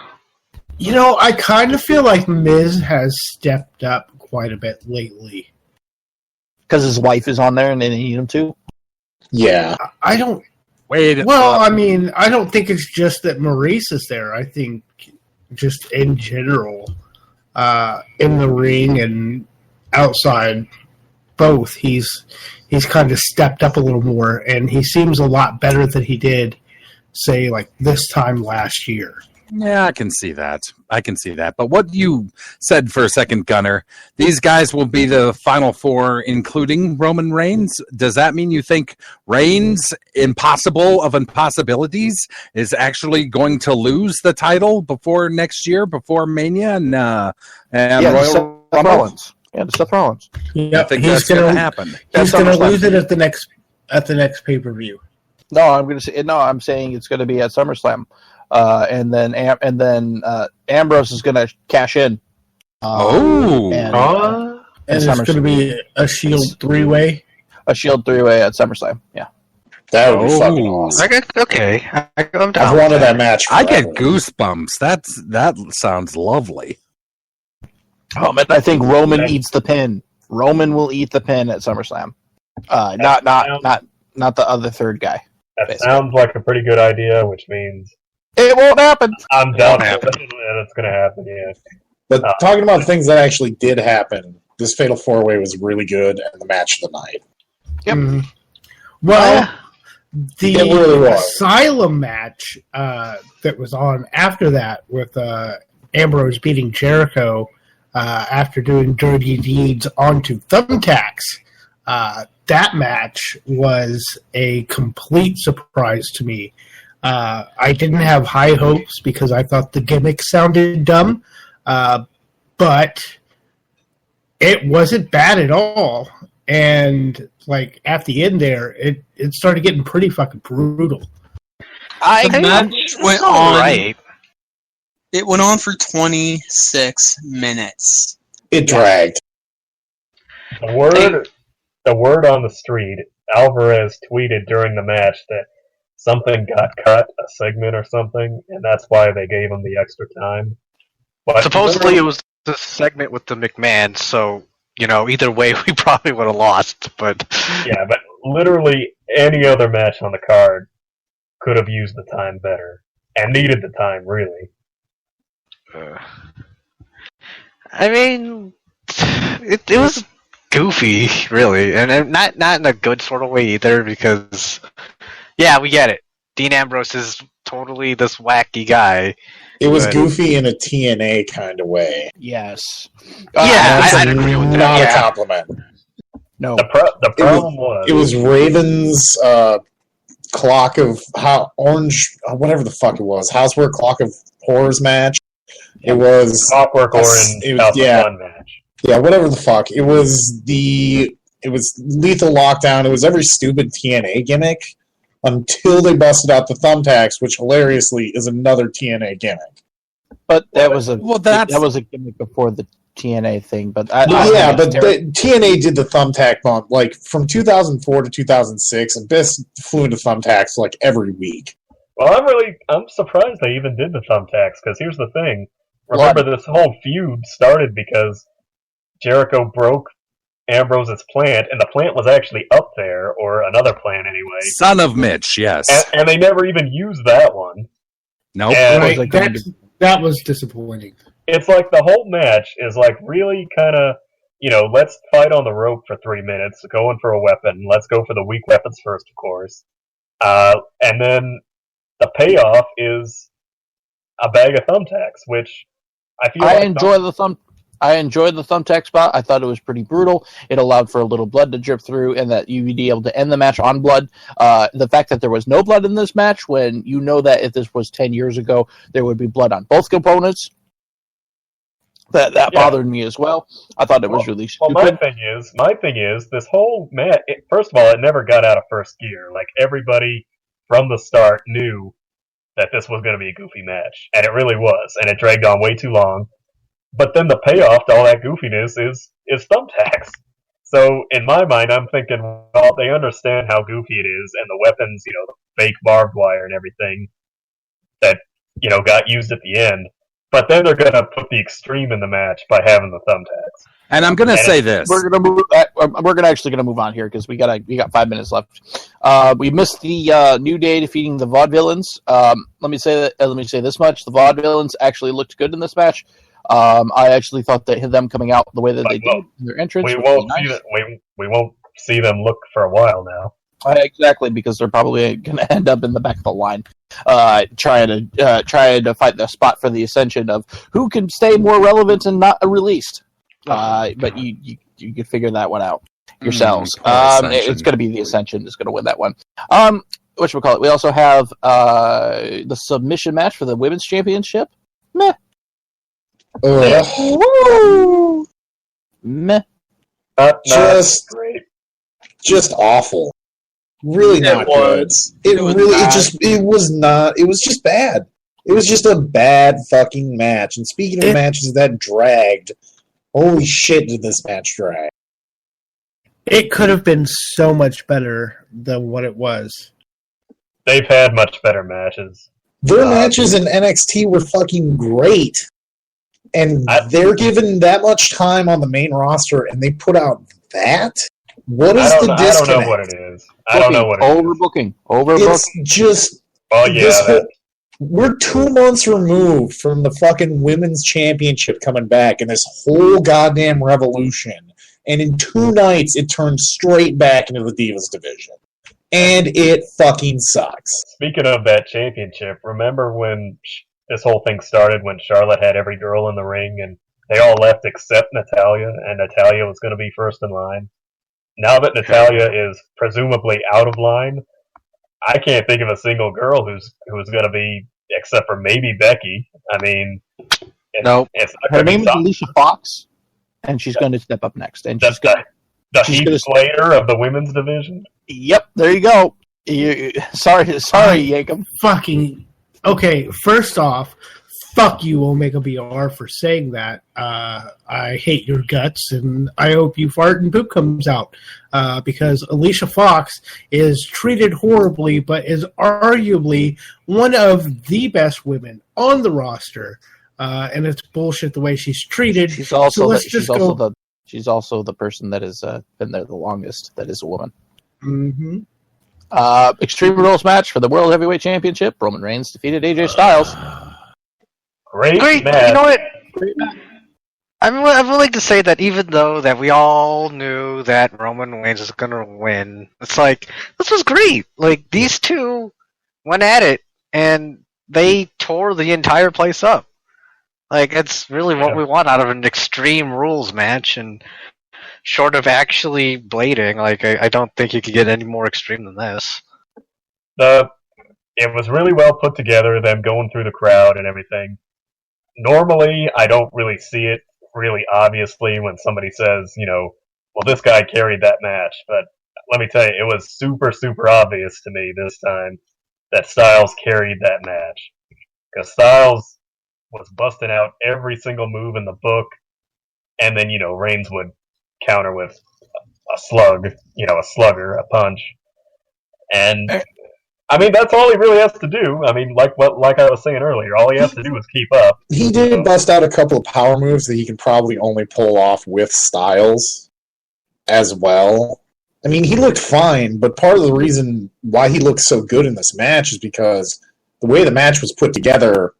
kind of feel like Miz has stepped up quite a bit lately. Because his wife is on there and they need him to? Yeah. I don't... Wait. Well, I mean, I don't think it's just that Maurice is there. I think just in general, in the ring and outside, both, he's kind of stepped up a little more, and he seems a lot better than he did, say, like this time last year. Yeah, I can see that. But what you said for a second, Gunner, these guys will be the final 4, including Roman Reigns. Does that mean you think Reigns, impossible of impossibilities, is actually going to lose the title before next year, before Mania and Royal Rumble? Yeah, Seth Rollins. Yeah, I think that's going to happen. He's going to lose it at the next pay-per-view. I'm saying it's going to be at SummerSlam. And then Ambrose is going to cash in. And it's going to be a Shield 3-way? A Shield 3-way at SummerSlam, yeah. That would be fucking awesome. I'm down. I've wanted that match forever. I get goosebumps. That sounds lovely. Oh, man, I think Roman eats the pin. Roman will eat the pin at SummerSlam. Not the other third guy. That basically. sounds like a pretty good idea, which means it won't happen. I'm down for it. It's going to happen, yeah. But talking about things that actually did happen, this Fatal 4-Way was really good, and the match of the night. Yep. Mm-hmm. Well, the really Asylum match that was on after that with Ambrose beating Jericho after doing dirty deeds onto thumbtacks, that match was a complete surprise to me. I didn't have high hopes because I thought the gimmick sounded dumb, but it wasn't bad at all. And like at the end there, it started getting pretty fucking brutal. The match went on. Right. It went on for 26 minutes. It dragged. The word on the street Alvarez tweeted during the match that something got cut, a segment or something, and that's why they gave him the extra time. But Supposedly it was the segment with the McMahon, so either way we probably would have lost. But yeah, but literally any other match on the card could have used the time better and needed the time really. I mean, it was goofy, really, and not in a good sort of way either. Because yeah, we get it. Dean Ambrose is totally this wacky guy. It was goofy in a TNA kind of way. Yes. I'd agree with that. Not Yeah. a compliment. No. The problem was It was Raven's clock of whatever the fuck it was, Housework Clock of Horrors match. It was Clockwork Orange House of Fun match. Yeah, whatever the fuck. It was Lethal Lockdown. It was every stupid TNA gimmick until they busted out the thumbtacks, which hilariously is another TNA gimmick. But that was a that's- that was a gimmick before the TNA thing. But TNA did the thumbtack bump like from 2004 to 2006, and Biss flew into thumbtacks like every week. Well, I'm surprised they even did the thumbtacks, because here's the thing. Remember, this whole feud started because Jericho broke Ambrose's plant, and the plant was actually up there, or another plant anyway. Son of Mitch, yes. And they never even used that one. Nope. And Right, that was disappointing. it's like the whole match is like really kind of, let's fight on the rope for 3 minutes, going for a weapon. Let's go for the weak weapons first, of course. And then the payoff is a bag of thumbtacks, which I feel I enjoy the thumbtack spot. I thought it was pretty brutal. It allowed for a little blood to drip through, and that you'd be able to end the match on blood. The fact that there was no blood in this match, when you know that if this was 10 years ago, there would be blood on both components. That bothered me as well. I thought it was really stupid. Well, my thing is, this whole match. First of all, it never got out of first gear. Like, everybody from the start knew that this was going to be a goofy match, and it really was, and it dragged on way too long. But then the payoff to all that goofiness is thumbtacks. So in my mind, I'm thinking, well, they understand how goofy it is, and the weapons, the fake barbed wire and everything that got used at the end. But then they're gonna put the extreme in the match by having the thumbtacks. And I'm gonna say this: we're gonna move on here because we got 5 minutes left. We missed the New Day defeating the Vaudevillains. Let me say this much: the Vaudevillains actually looked good in this match. I actually thought that them coming out the way that they did in their entrance. We won't see them look for a while now. Exactly, because they're probably going to end up in the back of the line, trying to fight the spot for the Ascension of who can stay more relevant and not released. But you can figure that one out yourselves. It's going to be the Ascension that's going to win that one. Whatchamacallit? We also have the submission match for the Women's Championship. Meh. Woo! Meh. Just awful. Really not good. It was just bad. It was just a bad fucking match. And speaking of matches that dragged, holy shit did this match drag. It could have been so much better than what it was. They've had much better matches. Their matches in NXT were fucking great. And they're given that much time on the main roster, and they put out that? What is the disconnect? I don't know what it is. I don't know what it is. Overbooking. It's just... Oh, yeah. We're 2 months removed from the fucking Women's Championship coming back and this whole goddamn revolution. And in 2 nights, it turned straight back into the Divas division. And it fucking sucks. Speaking of that championship, remember when this whole thing started, when Charlotte had every girl in the ring and they all left except Natalya, and Natalya was going to be first in line? Now that Natalya is presumably out of line, I can't think of a single girl who's going to be, except for maybe Becky. I mean, her name is Alicia Fox, and she's going to step up next. And she's the Heath Slater of the women's division. Yep, there you go. Sorry, Jacob. Fucking okay. First off, fuck you, Omega BR, for saying that. I hate your guts, and I hope you fart and poop comes out. Because Alicia Fox is treated horribly, but is arguably one of the best women on the roster. And it's bullshit the way she's treated. She's also So let's just go. she's also the person that has been there the longest. That is a woman. Mm-hmm. Extreme Rules match for the World Heavyweight Championship. Roman Reigns defeated AJ Styles. Great You know what? I'm willing to say that even though that we all knew that Roman Reigns was going to win, it's like, this was great. Like, these two went at it, and they tore the entire place up. Like, it's really what we want out of an Extreme Rules match, and short of actually blading, like, I don't think you could get any more extreme than this. It was really well put together, them going through the crowd and everything. Normally, I don't really see it really obviously when somebody says, well, this guy carried that match. But let me tell you, it was super, super obvious to me this time that Styles carried that match. Because Styles was busting out every single move in the book, and then, Reigns would counter with a slug, a slugger, a punch. And I mean, that's all he really has to do. I mean, like I was saying earlier, all he has to do is keep up. He did bust out a couple of power moves that he can probably only pull off with Styles as well. I mean, he looked fine, but part of the reason why he looked so good in this match is because the way the match was put together,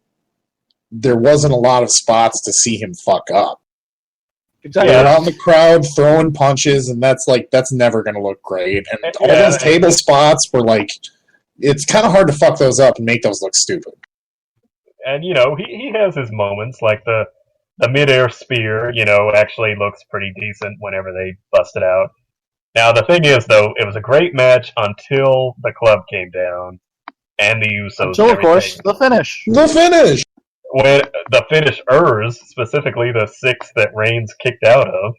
there wasn't a lot of spots to see him fuck up. Exactly. You're out in the crowd throwing punches, and that's never going to look great. And all those table spots were like, it's kind of hard to fuck those up and make those look stupid. And, he has his moments, like the midair spear, actually looks pretty decent whenever they bust it out. Now, the thing is, though, it was a great match until the club came down and the Usos. Until, of course, the finish. The finish! When the finishers, specifically the 6 that Reigns kicked out of.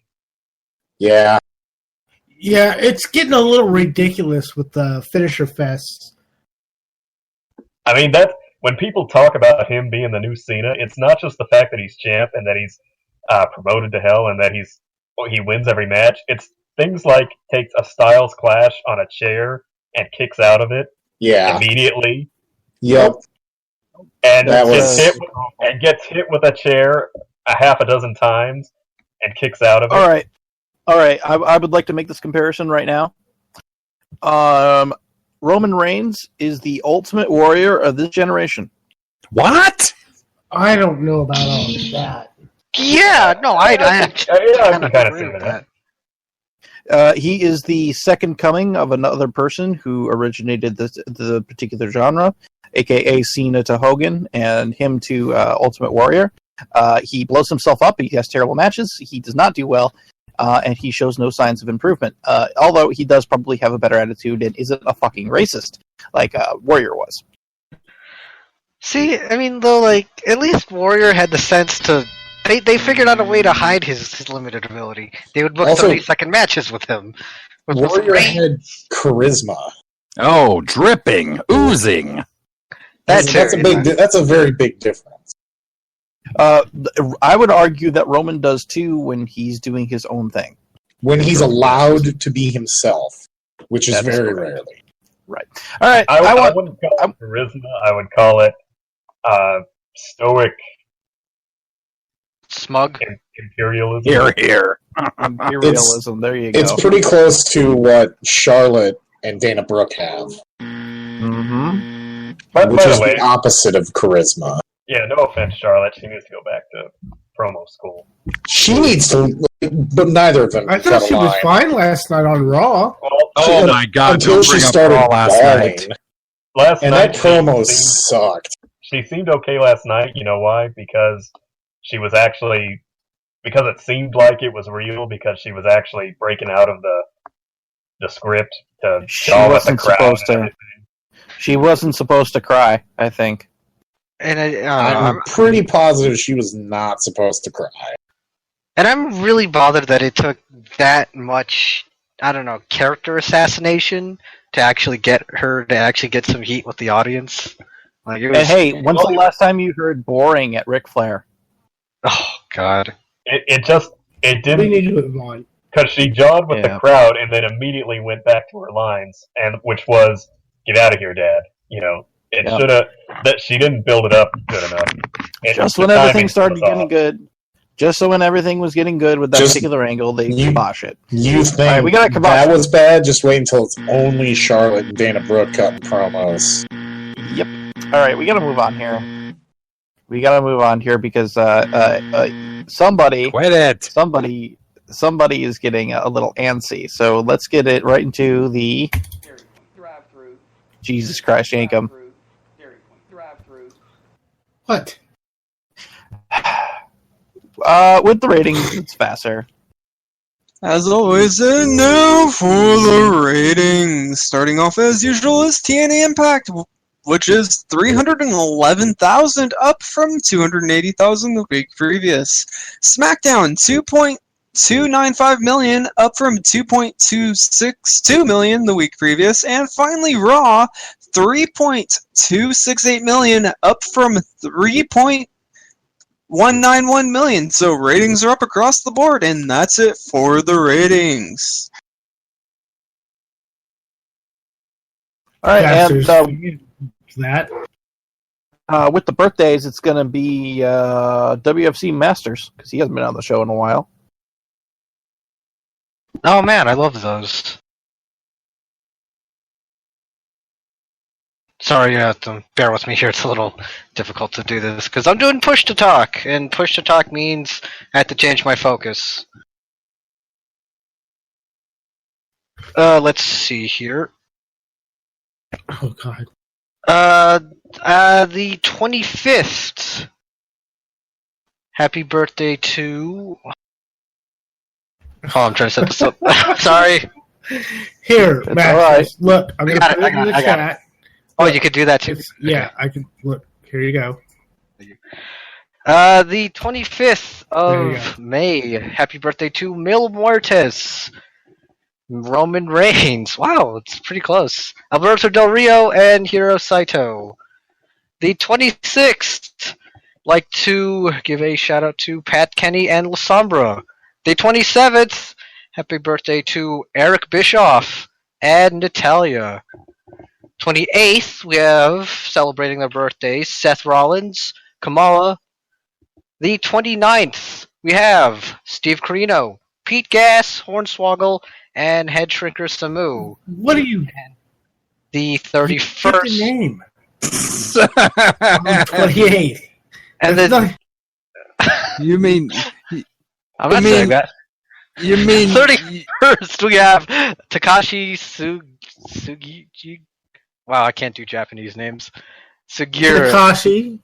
Yeah. Yeah, it's getting a little ridiculous with the finisher fests. I mean, that's when people talk about him being the new Cena, it's not just the fact that he's champ and that he's promoted to hell and that he wins every match. It's things like takes a Styles Clash on a chair and kicks out of it immediately. Yep. And gets hit with a chair a half a dozen times and kicks out of it. All right. I would like to make this comparison right now. Roman Reigns is the ultimate warrior of this generation. What? I don't know about all of that. Yeah, no, I can kind of see that. He is the second coming of another person who originated the particular genre, a.k.a. Cena to Hogan, and him to Ultimate Warrior. He blows himself up. He has terrible matches. He does not do well. And he shows no signs of improvement. Although he does probably have a better attitude and isn't a fucking racist like Warrior was. See, I mean, though, like, at least Warrior had the sense to... They figured out a way to hide his limited ability. They would book Also, 30-second matches with him. Warrior had charisma. Oh, dripping, oozing. That's a very big difference. I would argue that Roman does too when he's doing his own thing. When he's allowed to be himself, which is very rarely. Right. All right. I wouldn't call it charisma. I would call it stoic. Smug. Imperialism. Here. Imperialism. There you go. It's pretty close to what Charlotte and Dana Brooke have. Mm-hmm. Which is the opposite of charisma. Yeah, no offense, Charlotte. She needs to go back to promo school. She needs to, but neither of them. I thought she was fine last night on Raw. Oh my God! Until she started last night. That promo sucked. She seemed okay last night. You know why? Because she was actually, because it seemed like it was real. Because she was actually breaking out of the script to show us the crowd. She wasn't supposed to cry, I think. And I'm pretty positive she was not supposed to cry. And I'm really bothered that it took that much, I don't know, character assassination to actually get her to actually get some heat with the audience. Like, it And was, hey, when's the last time you heard boring at Ric Flair? oh god. It We didn't, need to move on. because she jawed with Yeah. the crowd and then immediately went back to her lines, and which was "Get out of here, Dad." You know, it Yeah. should have that she didn't build it up good enough. Just The when everything timing started was getting off. good. Just so when everything was getting good with that Just- particular angle, they you- kibosh it. You think Alright, we gotta kibosh that it. was bad? Just wait until it's only Charlotte and Dana Brooke cutting promos. Yep. All right, we got to move on here. We got to move on here because somebody Quit it. somebody is getting a little antsy. So let's get it right into the Jesus Christ, Yankum. What? With the ratings, it's faster. As always, and now for the ratings. Starting off as usual is TNA Impact, which is 311,000, up from 280,000 the week previous. SmackDown, 2.295 million, up from 2.262 million the week previous. And finally, Raw, 3.268 million, up from 3.191 million. So ratings are up across the board, and that's it for the ratings. All right, Masters. and That. with the birthdays, it's going to be WFC Masters because he hasn't been on the show in a while. Oh man, I love those. Sorry, you have to bear with me here. It's a little difficult to do this because I'm doing push to talk, and push to talk means I have to change my focus. Let's see here. Oh God. The 25th. Happy birthday to. Oh, I'm trying to set this up. Sorry. Here, It's Max. all right. Look, I'm gonna got put it, it in the I got chat. Oh, you could do that too. Yeah, I can look. Here you go. The 25th There you of May. Happy birthday to Mil Muertes. Roman Reigns. Wow, it's pretty close. Alberto Del Rio and Hiro Saito. The 26th. Like to give a shout out to Pat Kenny and La Sombra. The 27th. Happy birthday to Eric Bischoff and Natalia. 28th, we have celebrating their birthdays Seth Rollins, Kamala. The 29th, we have Steve Corino, Pete Gas, Hornswoggle, and Head Shrinker Samu. What are you? The Pick the 31st, name. 28. and That's then You mean I'm not you saying mean- that. you mean 31st, we have Takashi Sugi. Wow, I can't do Japanese names. Sugiura. Takashi.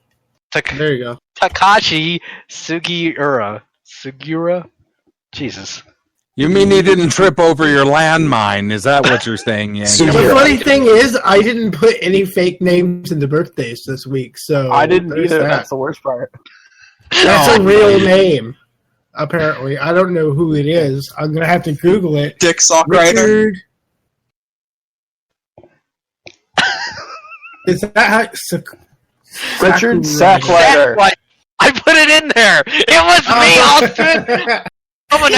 There you go. Takashi Sugiura. Sugiura? Jesus. you mean he didn't trip over your landmine? Is that what you're saying, Yankee? The Yeah. funny thing is, I didn't put any fake names in the birthdays this week, so I didn't there's either. that. That's the worst part. That's a real name. Apparently, I don't know who it is. I'm gonna have to Google it. Dick Sockrider. Richard. Is that how? Richard Sackrider. Sackrider. I put it in there. It was me, Austin. Someone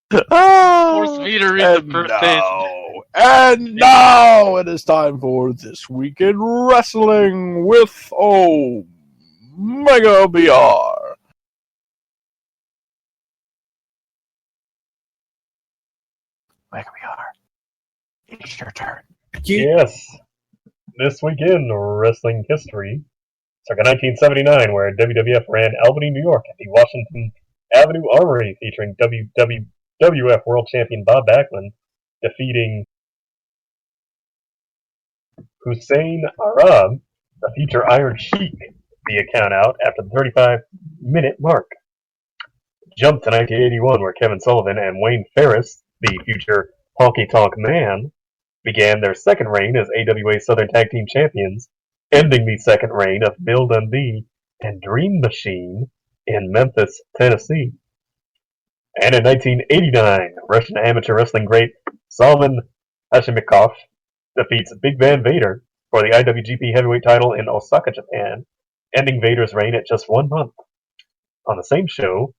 forced me to read the birthdays. And now it is time for This Week in Wrestling with Omega BR. Omega BR. It's your turn. Yes. This weekend, wrestling history. Circa 1979, where WWF ran Albany, New York at the Washington Avenue Armory, featuring WWF World Champion Bob Backlund defeating Hussein Arab, the future Iron Sheik, the account out after the 35-minute mark. Jump to 1981, where Kevin Sullivan and Wayne Ferris, the future Honky Tonk Man, began their second reign as AWA Southern Tag Team Champions, ending the second reign of Bill Dundee and Dream Machine in Memphis, Tennessee. And in 1989, Russian amateur wrestling great Salman Hashimikov defeats Big Van Vader for the IWGP Heavyweight title in Osaka, Japan, ending Vader's reign at just 1 month. On the same show,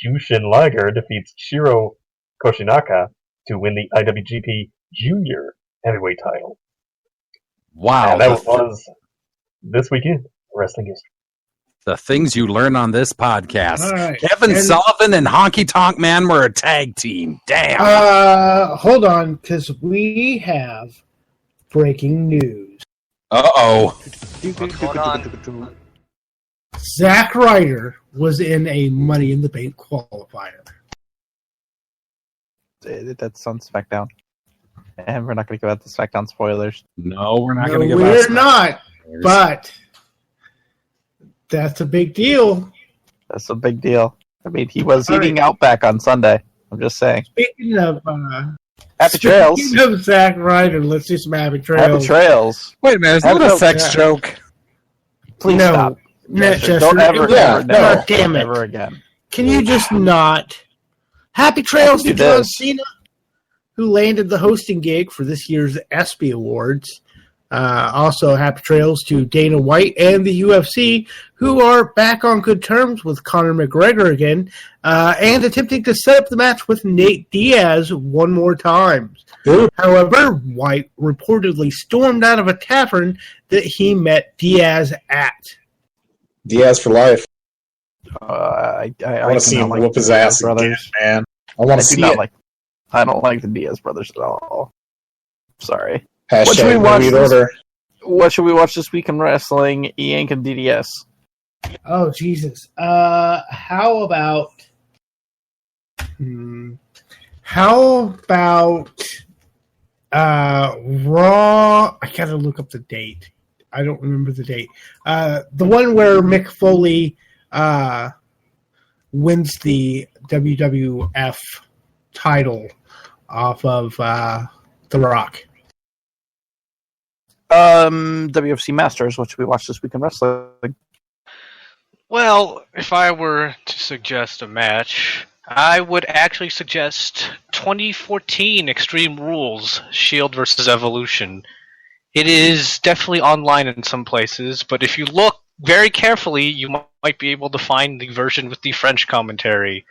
Jushin Liger defeats Shiro Koshinaka to win the IWGP Junior Heavyweight title. Wow. And that was this weekend wrestling history. The things you learn on this podcast. All right. Kevin Sullivan and Honky Tonk Man were a tag team. Damn. Hold on, because we have breaking news. Uh-oh. What's going on? Zack Ryder was in a Money in the Bank qualifier. That's on SmackDown. And we're not going to go out the SmackDown spoilers. No, we're not No, going to give we're us not. But that's a big deal. That's a big deal. I mean, he was All eating right. Outback on Sunday. I'm just saying. Speaking of Happy trails. Speaking of Zack Ryder, let's do some Happy Trails. Happy trails. Wait a minute, is Have that a no- sex joke? Please No. stop. Net Chester, Chester, don't ever, it- ever, God never, damn it. never again. Can you just not? Happy trails I to can do John this. Cena, who landed the hosting gig for this year's ESPY Awards. Also, happy trails to Dana White and the UFC, who are back on good terms with Conor McGregor again, and attempting to set up the match with Nate Diaz one more time. Ooh. However, White reportedly stormed out of a tavern that he met Diaz at. Diaz for life. I I want to see him cannot like whoop the his Diaz ass brothers. again, man. I want I to do see not it. like. I don't like the Diaz brothers at all. Sorry. Hashtag What should we watch Movie this- Order. What should we watch this week in wrestling? E-Ink and DDS. Oh, Jesus. How about... How about Raw? I gotta look up the date. I don't remember the date. The one where Mick Foley wins the WWF title off of The Rock. WFC Masters. What should we watch this week in wrestling? Well, if I were to suggest a match, I would actually suggest 2014 Extreme Rules Shield versus Evolution. It is definitely online in some places, but if you look very carefully, you might be able to find the version with the French commentary.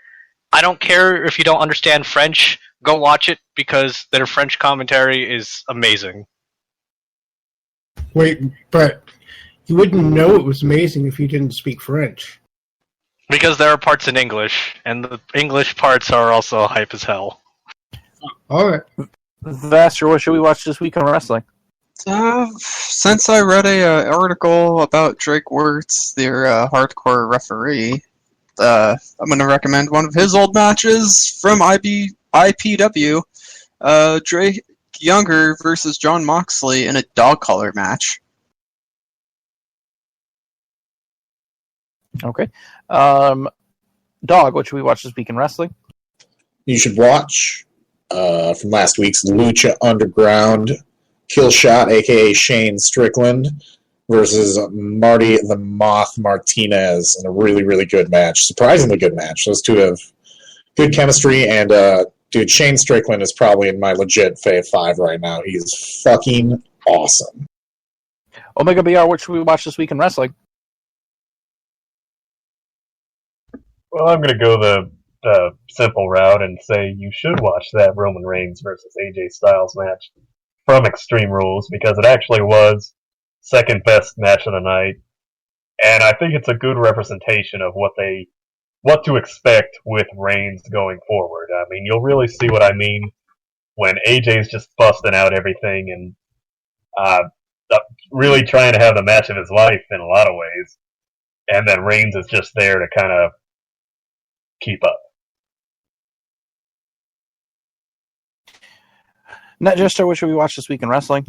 I don't care if you don't understand French, go watch it because their French commentary is amazing. Wait, but you wouldn't know it was amazing if you didn't speak French. Because there are parts in English, and the English parts are also hype as hell. All right. Vaster, what should we watch this week in wrestling? Since I read a article about Drake Wirtz, their hardcore referee, I'm going to recommend one of his old matches from IPW. Drake Younger versus John Moxley in a dog collar match. Okay. Dog, what should we watch this week in wrestling? You should watch from last week's Lucha Underground Kill Shot, a.k.a. Shane Strickland, versus Marty the Moth Martinez in a really, really good match. Surprisingly good match. Those two have good chemistry, and dude, Shane Strickland is probably in my legit Fave 5 right now. He's fucking awesome. Omega BR, what should we watch this week in wrestling? Well, I'm going to go the simple route and say you should watch that Roman Reigns versus AJ Styles match from Extreme Rules because it actually was second best match of the night, and I think it's a good representation of what to expect with Reigns going forward. I mean, you'll really see what I mean when AJ's just busting out everything and really trying to have the match of his life in a lot of ways, and then Reigns is just there to kind of keep up. Not Jester, what should we watch this week in wrestling?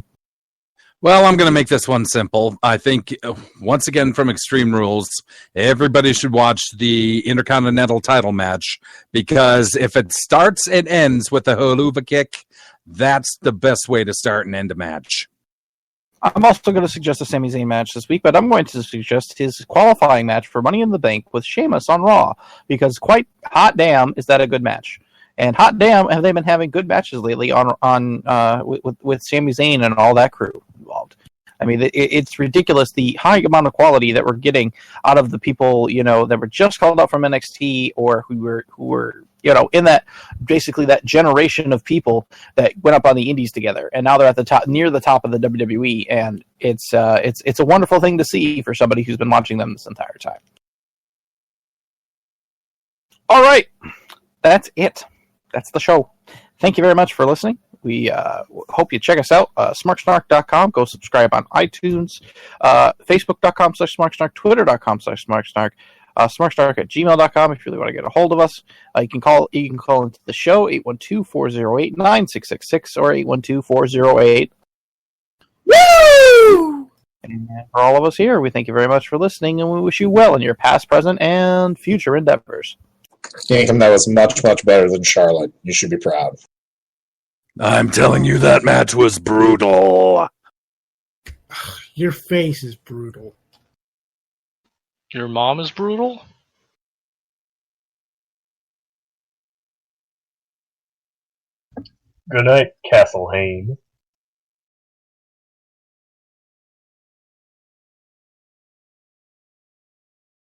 Well, I'm going to make this one simple. I think, once again, from Extreme Rules, everybody should watch the Intercontinental title match because if it starts and ends with a haluva kick, that's the best way to start and end a match. I'm also going to suggest a Sami Zayn match this week, but I'm going to suggest his qualifying match for Money in the Bank with Sheamus on Raw because quite hot damn is that a good match. And hot damn, have they been having good matches lately with Sami Zayn and all that crew involved. I mean, it's ridiculous the high amount of quality that we're getting out of the people, that were just called up from NXT or who were in that basically that generation of people that went up on the indies together, and now they're at the top, near the top of the WWE, and it's a wonderful thing to see for somebody who's been watching them this entire time. All right, that's it. That's the show. Thank you very much for listening. We hope you check us out, smarksnark.com. Go subscribe on iTunes, facebook.com/smarksnark, twitter.com/smarksnark, smarksnark@gmail.com if you really want to get a hold of us. You can call into the show, 812-408-9666 or 812-408. Woo! And for all of us here, we thank you very much for listening, and we wish you well in your past, present, and future endeavors. Yankum, that was much, much better than Charlotte. You should be proud. I'm telling you, that match was brutal. Your face is brutal. Your mom is brutal? Good night, Castle Hayne.